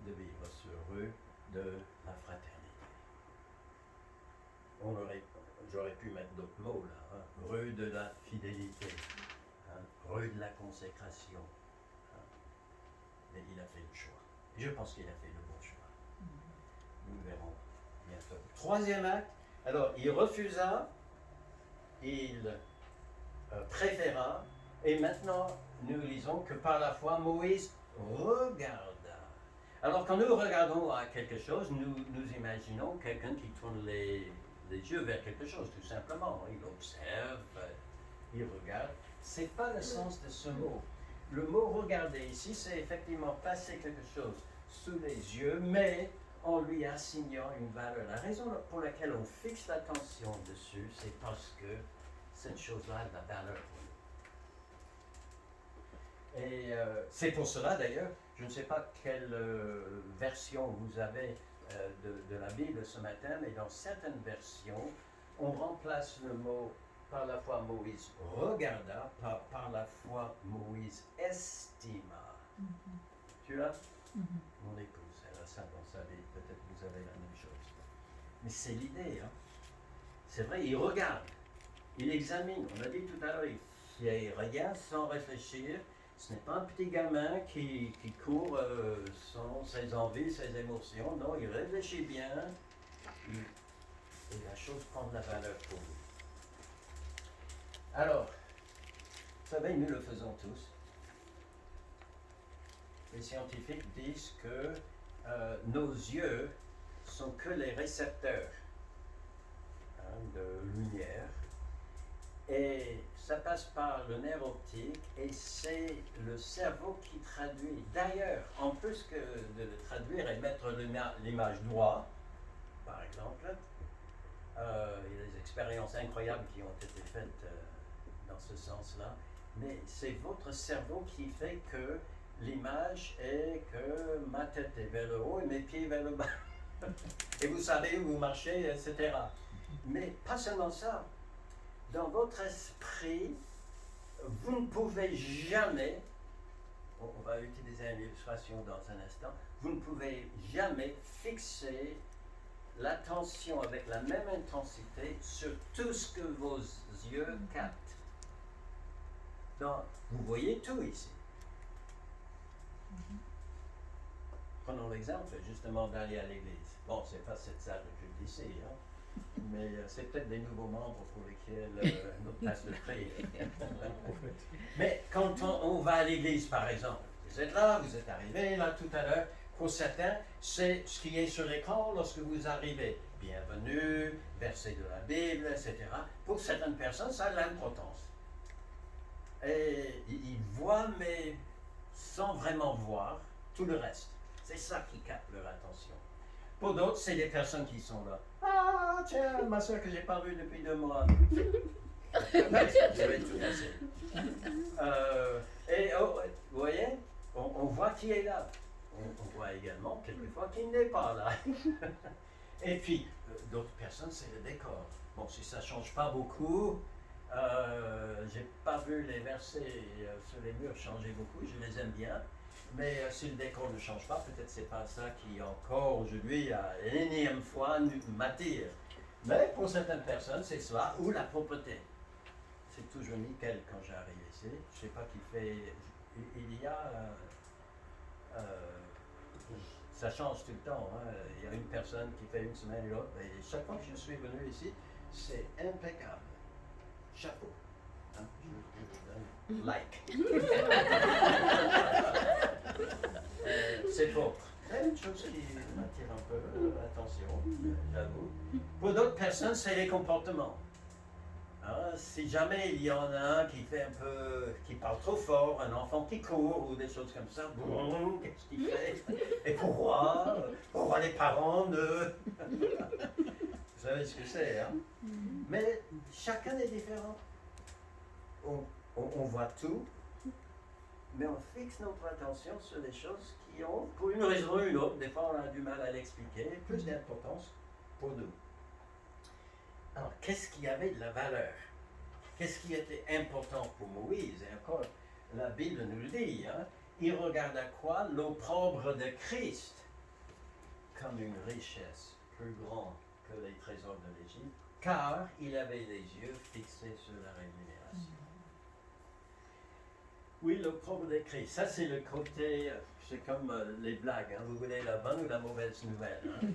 de vivre heureux de la fraternité. J'aurais pu mettre d'autres mots là, hein. Heureux de la fidélité, hein. Heureux de la consécration. Hein. Mais il a fait le choix. Et je pense qu'il a fait le bon choix. Nous verrons bientôt. Troisième acte, alors il refusa, il préféra, et maintenant nous lisons que par la foi Moïse regarda. Alors quand nous regardons à quelque chose, nous imaginons quelqu'un qui tourne les yeux vers quelque chose, tout simplement. Il observe, il regarde. Ce n'est pas le sens de ce mot. Le mot regarder ici, c'est effectivement passer quelque chose sous les yeux, mais en lui assignant une valeur. La raison pour laquelle on fixe l'attention dessus, c'est parce que cette chose-là a de la valeur pour nous. Et c'est pour cela d'ailleurs, je ne sais pas quelle version vous avez de la Bible ce matin, mais dans certaines versions, on remplace le mot par la foi Moïse regarda par la foi Moïse estima. Tu l'as? Mon épouse, elle a ça dans sa vie, peut-être vous avez la même chose. Mais c'est l'idée, hein. C'est vrai, il regarde, il examine. On a dit tout à l'heure, il regarde sans réfléchir. Ce n'est pas un petit gamin qui court sans ses envies, ses émotions. Non, il réfléchit bien et la chose prend de la valeur pour lui. Alors, vous savez, nous le faisons tous. Les scientifiques disent que nos yeux sont que les récepteurs de lumière. Et ça passe par le nerf optique et c'est le cerveau qui traduit. D'ailleurs, en plus que de le traduire et mettre l'image droite, par exemple, il y a des expériences incroyables qui ont été faites dans ce sens-là, mais c'est votre cerveau qui fait que l'image est que ma tête est vers le haut et mes pieds vers le bas. Et vous savez où vous marchez, etc. Mais pas seulement ça. Dans votre esprit, vous ne pouvez jamais, on va utiliser une illustration dans un instant, vous ne pouvez jamais fixer l'attention avec la même intensité sur tout ce que vos yeux captent. Donc, vous voyez tout ici. Prenons l'exemple justement d'aller à l'église. Bon, c'est pas cette salle de culte ici, hein? Mais c'est peut-être des nouveaux membres pour lesquels notre place de prière. Mais quand on va à l'église, par exemple, vous êtes là, vous êtes arrivé là tout à l'heure, pour certains, c'est ce qui est sur l'écran lorsque vous arrivez. Bienvenue, verset de la Bible, etc. Pour certaines personnes, ça a de l'importance. Et ils voient, mais sans vraiment voir tout le reste. C'est ça qui capte leur attention. Pour d'autres, c'est des personnes qui sont là. Ah, tiens, ma soeur que j'ai pas vue depuis 2 mois. Je vais tout casser. Et vous voyez, on voit qui est là. On voit également quelquefois qui n'est pas là. Et puis, d'autres personnes, c'est le décor. Bon, si ça ne change pas beaucoup, j'ai pas vu les versets sur les murs changer beaucoup, je les aime bien. Mais si le décor ne change pas, peut-être c'est pas ça qui encore aujourd'hui, à l'énième fois, m'attire. Mais pour certaines personnes, c'est cela, ou la propreté. C'est toujours nickel quand j'arrive ici. Je ne sais pas qui fait. Il y a Ça change tout le temps. Hein. Il y a une personne qui fait une semaine et l'autre. Et chaque fois que je suis venu ici, c'est impeccable. Chapeau. Hein. Je vous donne like. C'est propre. C'est une chose qui m'attire un peu l'attention, j'avoue. Pour d'autres personnes, c'est les comportements. Hein, si jamais il y en a un qui fait un peu, qui parle trop fort, un enfant qui court ou des choses comme ça, qu'est-ce qu'il fait? Et pourquoi les parents ne... Vous savez ce que c'est, hein? Mais chacun est différent. On voit tout, mais on fixe notre attention sur des choses qui ont, pour une raison ou une autre, des fois on a du mal à l'expliquer, plus d'importance pour nous. Alors, qu'est-ce qui avait de la valeur? Qu'est-ce qui était important pour Moïse? Et encore, la Bible nous le dit, hein? Il regarda quoi? L'opprobre de Christ comme une richesse plus grande que les trésors de l'Égypte, car il avait les yeux fixés sur la rémunération. Oui, l'opprobre de Christ, ça c'est le côté, c'est comme les blagues, hein? Vous voulez la bonne ou la mauvaise nouvelle? Hein?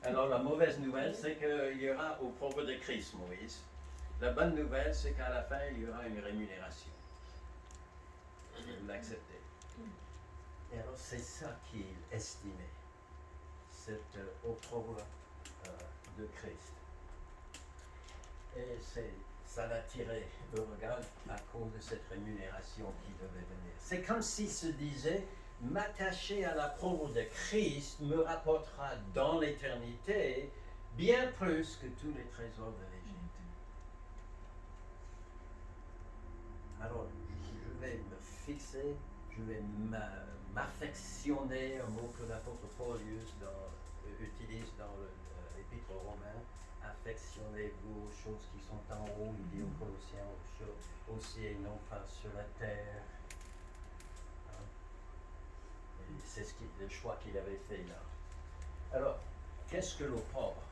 Alors la mauvaise nouvelle, c'est qu'il y aura opprobre de Christ, Moïse. La bonne nouvelle, c'est qu'à la fin, il y aura une rémunération. Vous l'acceptez. Et alors c'est ça qu'il estimait, cette opprobre de Christ. Et ça l'attirait le regard à cause de cette rémunération qui devait venir. C'est comme s'il se disait, m'attacher à la l'opprobre de Christ me rapportera dans l'éternité bien plus que tous les trésors de l'Égypte. Alors, je vais me fixer, je vais m'affectionner, un mot que l'apôtre Paul utilise dans l'Épître aux Romains. Affectionnez-vous aux choses qui sont en haut, il dit aux Colossiens, aux choses aussi et non pas sur la terre. Hein? Et c'est le choix qu'il avait fait là. Alors, qu'est-ce que l'opprobre?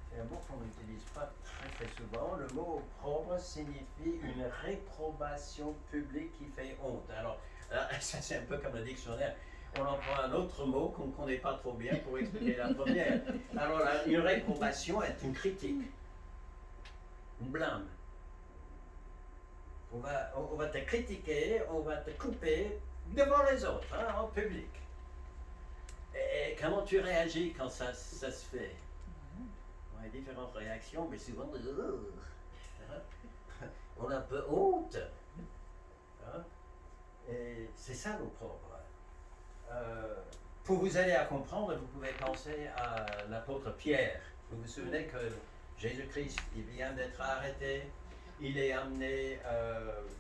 C'est un mot qu'on n'utilise pas très souvent. Le mot opprobre signifie une réprobation publique qui fait honte. Alors, ça c'est un peu comme le dictionnaire. On emploie un autre mot qu'on ne connaît pas trop bien pour expliquer la première. Alors, une réprobation est une critique, une blâme. On va te critiquer, on va te couper devant les autres, hein, en public. Et comment tu réagis quand ça se fait? On a différentes réactions, mais souvent, on a un peu honte. Hein? Et c'est ça l'opprobre. Pour vous aider à comprendre, vous pouvez penser à l'apôtre Pierre. Vous vous souvenez que Jésus-Christ, il vient d'être arrêté, il est amené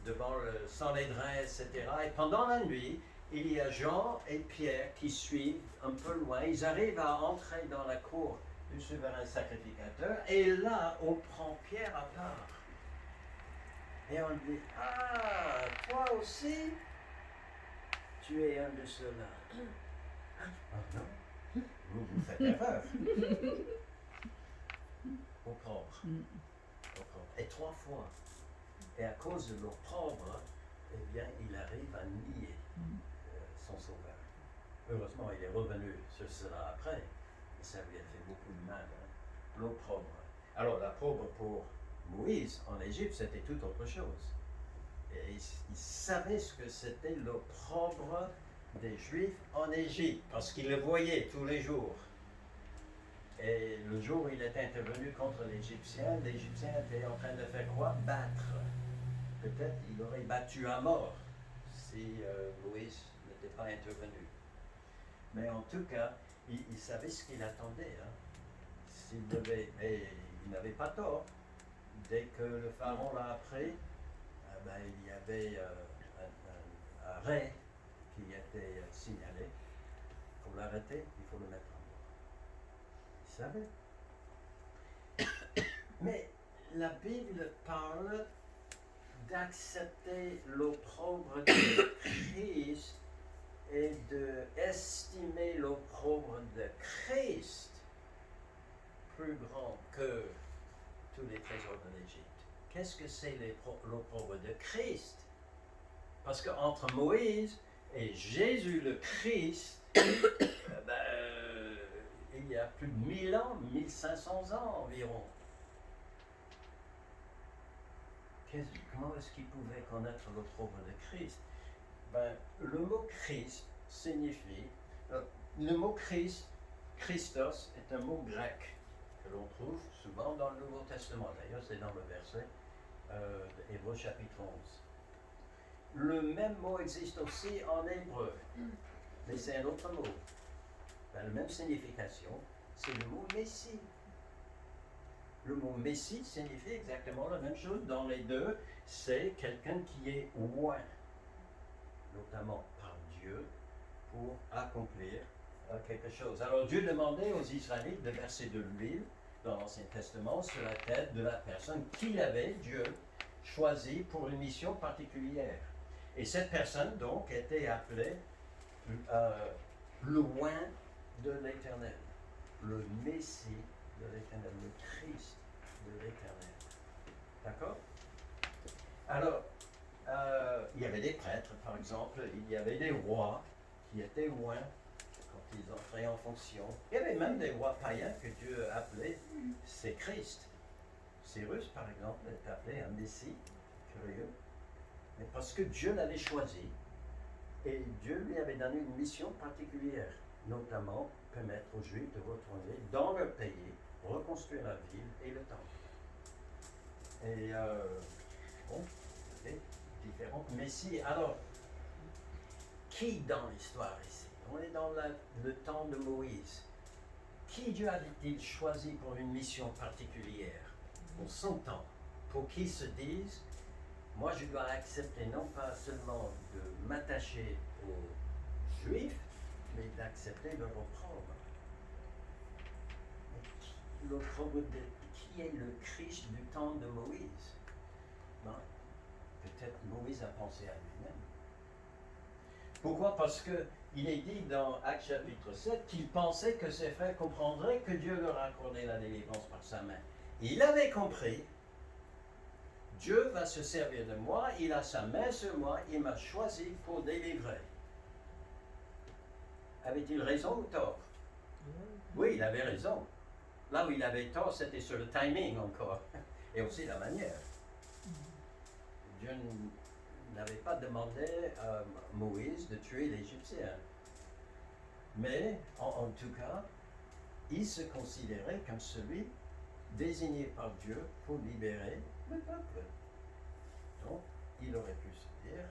devant le Sanhédrin, etc. Et pendant la nuit, il y a Jean et Pierre qui suivent un peu loin. Ils arrivent à entrer dans la cour du souverain sacrificateur, et là, on prend Pierre à part. Et on dit, ah, toi aussi, tu es un de ceux-là. Ah non, vous faites erreur. Opprobre. Et 3 fois. Et à cause de l'opprobre, eh bien, il arrive à nier son sauveur. Heureusement, il est revenu sur cela après. Ça lui a fait beaucoup de mal. Hein? L'opprobre. Alors, l'opprobre pour Moïse en Égypte, c'était tout autre chose. Et il savait ce que c'était l'opprobre des Juifs en Égypte, parce qu'il le voyait tous les jours. Et le jour où il est intervenu contre l'Égyptien était en train de faire quoi? Battre. Peut-être il aurait battu à mort si Moïse n'était pas intervenu. Mais en tout cas, il savait ce qu'il attendait. Hein. Et il n'avait pas tort. Dès que le pharaon l'a appris, il y avait un arrêt qui était signalé. Pour l'arrêter, il faut le mettre en mort. Il savait. Mais la Bible parle d'accepter l'opprobre de Christ et d'estimer l'opprobre de Christ plus grand que tous les trésors de l'Égypte. Qu'est-ce que c'est l'opprobre de Christ? Parce qu'entre Moïse Et Jésus le Christ, il y a plus de 1000 ans, 1500 ans environ. Comment est-ce qu'il pouvait connaître l'autre œuvre de Christ? Le mot Christ signifie, le mot Christ, Christos, est un mot grec que l'on trouve souvent dans le Nouveau Testament. D'ailleurs, c'est dans le verset d'Hébreux chapitre 11. Le même mot existe aussi en hébreu, mais c'est un autre mot. La même signification, c'est le mot Messie. Le mot Messie signifie exactement la même chose dans les deux. C'est quelqu'un qui est oint, notamment par Dieu, pour accomplir quelque chose. Alors Dieu demandait aux Israélites de verser de l'huile dans l'Ancien Testament sur la tête de la personne qu'il avait, Dieu, choisie pour une mission particulière. Et cette personne, donc, était appelée le oint de l'Éternel, le Messie de l'Éternel, le Christ de l'Éternel. D'accord? Alors, il y avait des prêtres, par exemple, il y avait des rois qui étaient oints quand ils entraient en fonction. Il y avait même des rois païens que Dieu appelait c'est Christ. Cyrus, par exemple, est appelé un Messie, curieux, mais parce que Dieu l'avait choisi et Dieu lui avait donné une mission particulière, notamment permettre aux Juifs de retourner dans leur pays, reconstruire la ville et le temple. Et bon, il y avait différents messies. Alors, qui dans l'histoire ici? On est dans le temps de Moïse. Qui Dieu avait-il choisi pour une mission particulière, pour son temps, pour qu'ils se disent, moi je dois accepter non pas seulement de m'attacher aux Juifs, mais d'accepter leur opprobre. L'opprobre de qui est le Christ du temps de Moïse? Ben, peut-être Moïse a pensé à lui-même. Pourquoi? Parce qu'il est dit dans Actes chapitre 7 qu'il pensait que ses frères comprendraient que Dieu leur accordait la délivrance par sa main. Il avait compris, Dieu va se servir de moi, il a sa main sur moi, il m'a choisi pour délivrer. Avait-il raison ou tort? Oui, il avait raison. Là où il avait tort, c'était sur le timing encore, et aussi la manière. Dieu n'avait pas demandé à Moïse de tuer l'Égyptien. Mais, en tout cas, il se considérait comme celui désigné par Dieu pour libérer le peuple. Donc, il aurait pu se dire,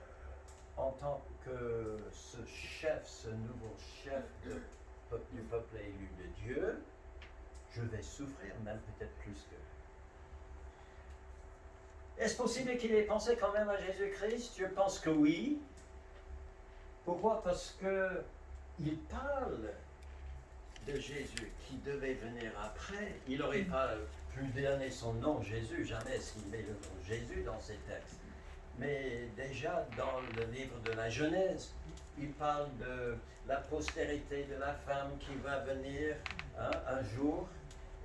en tant que ce chef, ce nouveau chef du peuple élu de Dieu, je vais souffrir même peut-être plus qu'eux. Est-ce possible qu'il ait pensé quand même à Jésus-Christ? Je pense que oui. Pourquoi? Parce qu'il parle de Jésus qui devait venir après. Il n'aurait pas pu donner son nom Jésus, jamais est-ce qu'il met le nom Jésus dans ses textes. Mais déjà dans le livre de la Genèse, il parle de la postérité de la femme qui va venir un jour.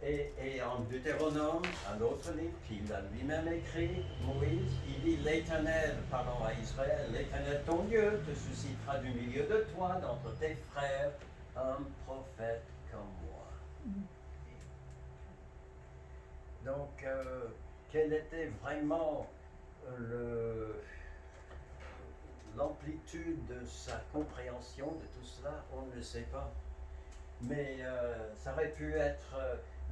Et en Deutéronome, un autre livre qu'il a lui-même écrit, Moïse, il dit l'Éternel, parlant à Israël, l'Éternel ton Dieu te suscitera du milieu de toi, d'entre tes frères, un prophète comme moi. Donc, quelle était vraiment l'amplitude de sa compréhension de tout cela, on ne le sait pas. Mais ça aurait pu être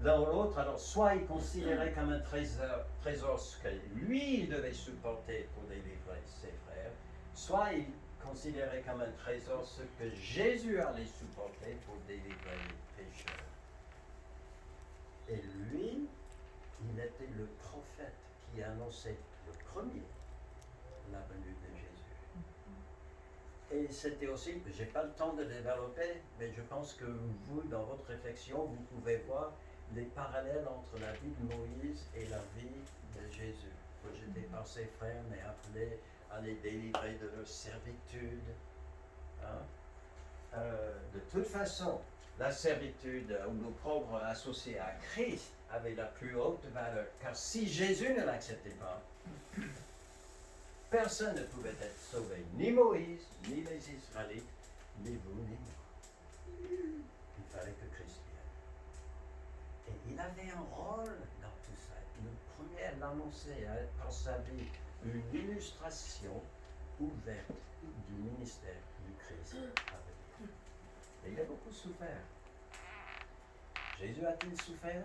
l'un ou l'autre. Alors, soit il considérait comme un trésor ce que lui il devait supporter pour délivrer ses frères, soit il considérait comme un trésor ce que Jésus allait supporter pour délivrer les pécheurs. Et lui, il était le prophète qui annonçait le premier la venue de Jésus. Et c'était aussi, je n'ai pas le temps de développer, mais je pense que vous, dans votre réflexion, vous pouvez voir les parallèles entre la vie de Moïse et la vie de Jésus. Rejeté par ses frères, mais appelé à les délivrer de leur servitude. De toute façon, la servitude ou l'opprobre associé à Christ avait la plus haute valeur. Car si Jésus ne l'acceptait pas, Personne ne pouvait être sauvé, ni Moïse, ni les Israélites, ni vous, ni moi. Il fallait que Christ vienne. Et il avait un rôle dans tout ça. Le premier à l'annoncer, par sa vie, une illustration ouverte du ministère du Christ à venir. Et il a beaucoup souffert. Jésus a-t-il souffert?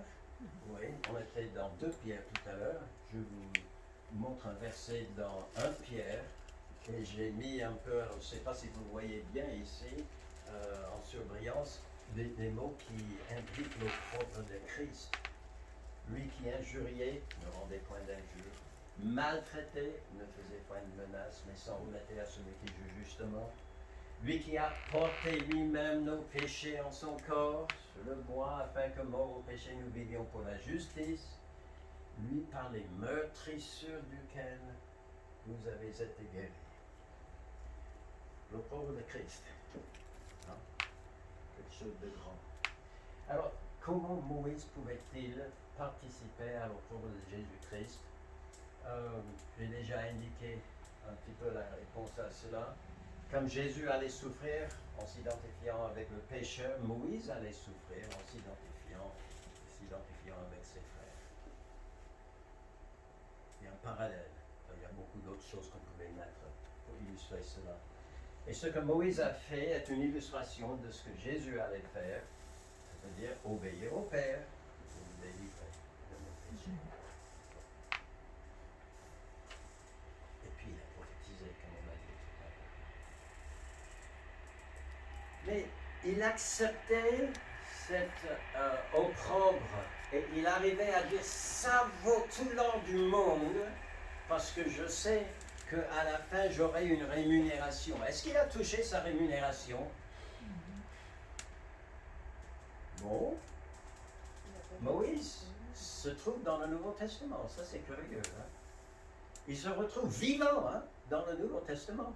Oui, on était dans 2 Pierre tout à l'heure. Je vous montre un verset dans 1 Pierre. Et j'ai mis un peu, alors je ne sais pas si vous voyez bien ici, en surbrillance, des mots qui impliquent l'opprobre de Christ. Lui qui injuriait ne rendait point d'injure, maltraitait ne faisait point de menace, mais s'en remettait à celui qui juge justement. Lui qui a porté lui-même nos péchés en son corps sur le bois, afin que mort au péché nous vivions pour la justice. Lui par les meurtrissures duquel vous avez été guéris. L'opprobre de Christ. Hein? Quelque chose de grand. Alors, comment Moïse pouvait-il participer à l'opprobre de Jésus-Christ? J'ai déjà indiqué un petit peu la réponse à cela. Comme Jésus allait souffrir en s'identifiant avec le pécheur, Moïse allait souffrir en s'identifiant avec ses frères. Il y a un parallèle. Il y a beaucoup d'autres choses qu'on pouvait mettre pour illustrer cela. Et ce que Moïse a fait est une illustration de ce que Jésus allait faire, c'est-à-dire obéir au Père pour nous délivrer de nos péchés. Et puis il a prophétisé, comme on a dit tout à l'heure. Mais il acceptait cette opprobre et il arrivait à dire ça vaut tout l'or du monde parce que je sais qu'à la fin j'aurai une rémunération. Est-ce qu'il a touché sa rémunération? Bon. Moïse se trouve dans le Nouveau Testament. Ça, c'est curieux. Hein? Il se retrouve vivant dans le Nouveau Testament.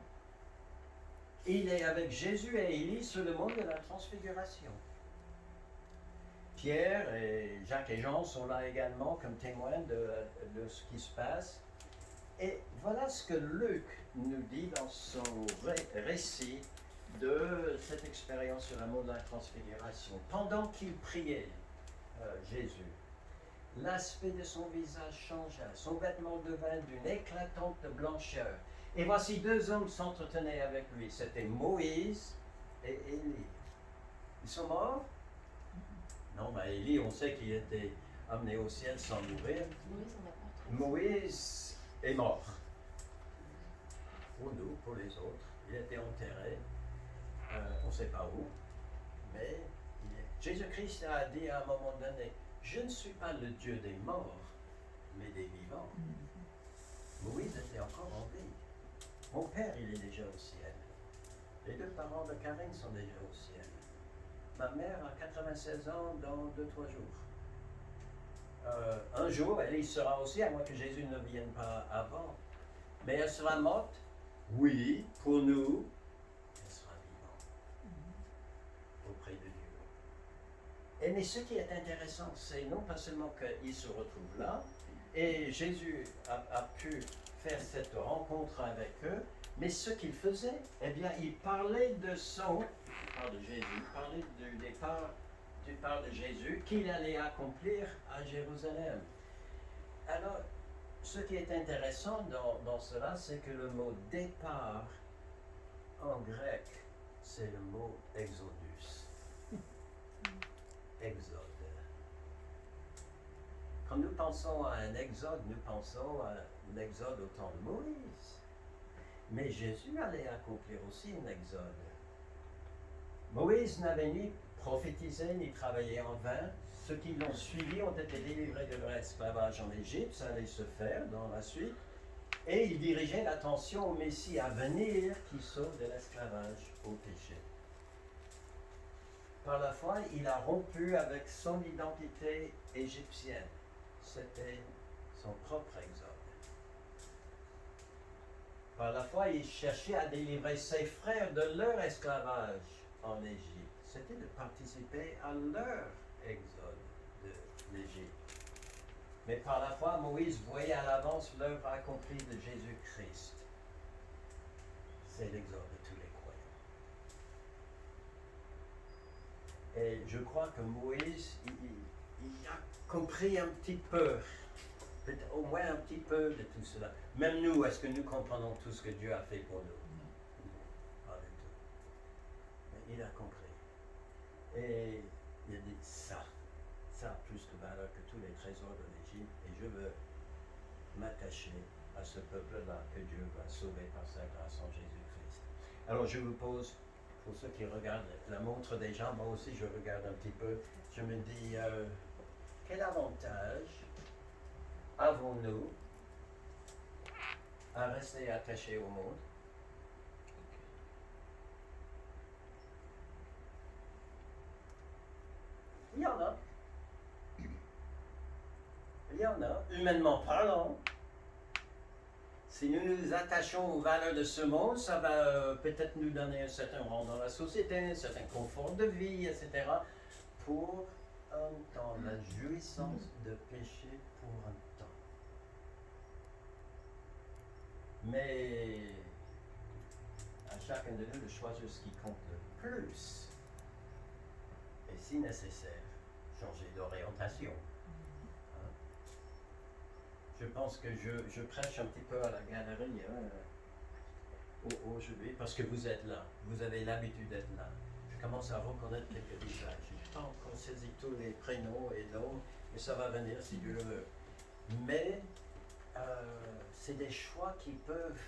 Il est avec Jésus et Élie sur le mont de la Transfiguration. Pierre et Jacques et Jean sont là également comme témoins de ce qui se passe. Et voilà ce que Luc nous dit dans son récit de cette expérience sur le mont de la Transfiguration. Pendant qu'il priait, Jésus, l'aspect de son visage changea, son vêtement devint d'une éclatante blancheur. Et voici 2 hommes s'entretenaient avec lui. C'était Moïse et Élie. Ils sont morts? Non, mais Élie, on sait qu'il était amené au ciel sans mourir. Moïse est mort. Pour nous, pour les autres. Il était enterré. On ne sait pas où. Mais Jésus-Christ a dit à un moment donné, je ne suis pas le Dieu des morts, mais des vivants. Moïse était encore en vie. Mon père, il est déjà au ciel. Les 2 parents de Karine sont déjà au ciel. Ma mère a 96 ans dans 2-3 jours. Un jour, elle y sera aussi, à moins que Jésus ne vienne pas avant. Mais elle sera morte? Oui, pour nous, elle sera vivante auprès de Dieu. Et mais ce qui est intéressant, c'est non pas seulement qu'il se retrouve là, et Jésus a pu faire cette rencontre avec eux, mais ce qu'il faisait, eh bien, il parlait de son, il parle de Jésus, il parlait du départ de Jésus qu'il allait accomplir à Jérusalem. Alors, ce qui est intéressant dans cela, c'est que le mot départ en grec, c'est le mot exodus. Exode. Quand nous pensons à un exode, nous pensons à un exode au temps de Moïse. Mais Jésus allait accomplir aussi un exode. Moïse n'avait ni prophétisé ni travaillé en vain. Ceux qui l'ont suivi ont été délivrés de leur esclavage en Égypte, ça allait se faire dans la suite. Et il dirigeait l'attention au Messie à venir qui sauve de l'esclavage au péché. Par la foi, il a rompu avec son identité égyptienne. C'était son propre exode. Par la foi, il cherchait à délivrer ses frères de leur esclavage en Égypte. C'était de participer à leur exode de l'Égypte. Mais par la foi, Moïse voyait à l'avance l'œuvre accomplie de Jésus-Christ. C'est l'exode de tous les croyants. Et je crois que Moïse, il a compris un petit peu, peut-être au moins un petit peu de tout cela. Même nous, est-ce que nous comprenons tout ce que Dieu a fait pour nous? Pas du tout. Mais il a compris. Et il a dit, ça a plus de valeur que tous les trésors de l'Égypte, et je veux m'attacher à ce peuple-là que Dieu va sauver par sa grâce en Jésus-Christ. Alors je vous pose, pour ceux qui regardent la montre des gens, moi aussi je regarde un petit peu, je me dis, quel avantage avons-nous à rester attachés au monde? Il y en a. Il y en a, humainement parlant. Si nous nous attachons aux valeurs de ce monde, ça va peut-être nous donner un certain rang dans la société, un certain confort de vie, etc. Pour un temps, la jouissance de pécher pour un temps. Mais à chacun de nous de choisir ce qui compte le plus. Et si nécessaire, changer d'orientation. Je pense que je prêche un petit peu à la galerie aujourd'hui parce que vous êtes là, vous avez l'habitude d'être là. Je commence à reconnaître quelques visages. Je n'ai pas encore saisi tous les prénoms et noms, mais ça va venir si Dieu le veut. Mais c'est des choix qui peuvent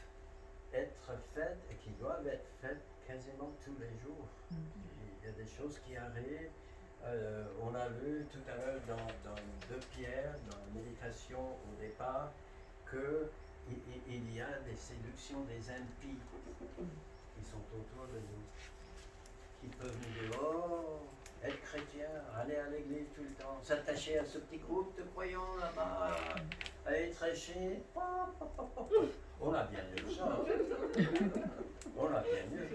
être faits et qui doivent être faits quasiment tous les jours. Il y a des choses qui arrivent. On a vu tout à l'heure dans 2 Pierre, dans la méditation au départ, qu'il y a des séductions des impies qui sont autour de nous, qui peuvent nous dire, oh, être chrétien, aller à l'église tout le temps, s'attacher à ce petit groupe de croyants là-bas, aller prêcher. On a bien mieux que ça. On a bien mieux.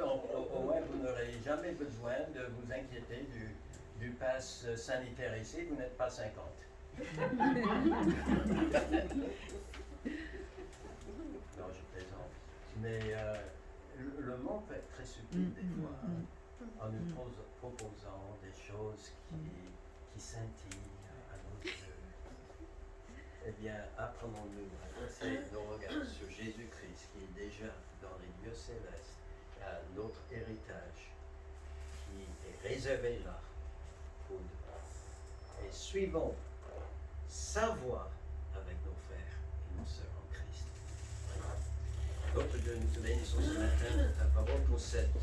Au moins, vous n'aurez jamais besoin de vous inquiéter du pass sanitaire ici, vous n'êtes pas 50. Non, je plaisante. Mais le monde peut être très subtil des fois, en nous proposant des choses qui scintillent à nos yeux. Eh bien, apprenons-nous à placer nos regards sur Jésus-Christ, qui est déjà dans les lieux célestes, à notre héritage, qui est réservé là pour nous. Et suivons sa voie avec nos frères et nos sœurs en Christ. Notre Dieu, nous te bénissons ce matin de ta parole pour cet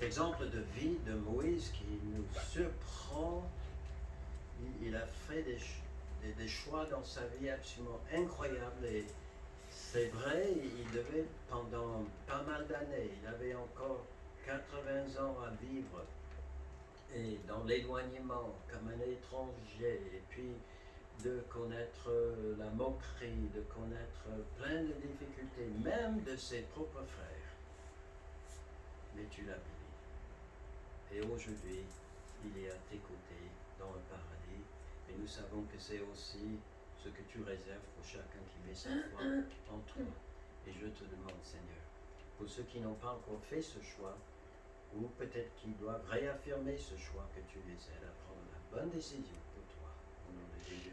exemple de vie de Moïse qui nous surprend. Il a fait des choix dans sa vie absolument incroyables et c'est vrai, il devait pendant pas mal d'années, il avait encore 80 ans à vivre et dans l'éloignement comme un étranger et puis de connaître la moquerie, de connaître plein de difficultés, même de ses propres frères. Mais tu l'as béni. Et aujourd'hui, il est à tes côtés dans le paradis. Et nous savons que c'est aussi ce que tu réserves pour chacun qui met sa foi en toi. Et je te demande, Seigneur, pour ceux qui n'ont pas encore fait ce choix, ou peut-être qui doivent réaffirmer ce choix, que tu les aides à prendre la bonne décision pour toi. Au nom de Jésus.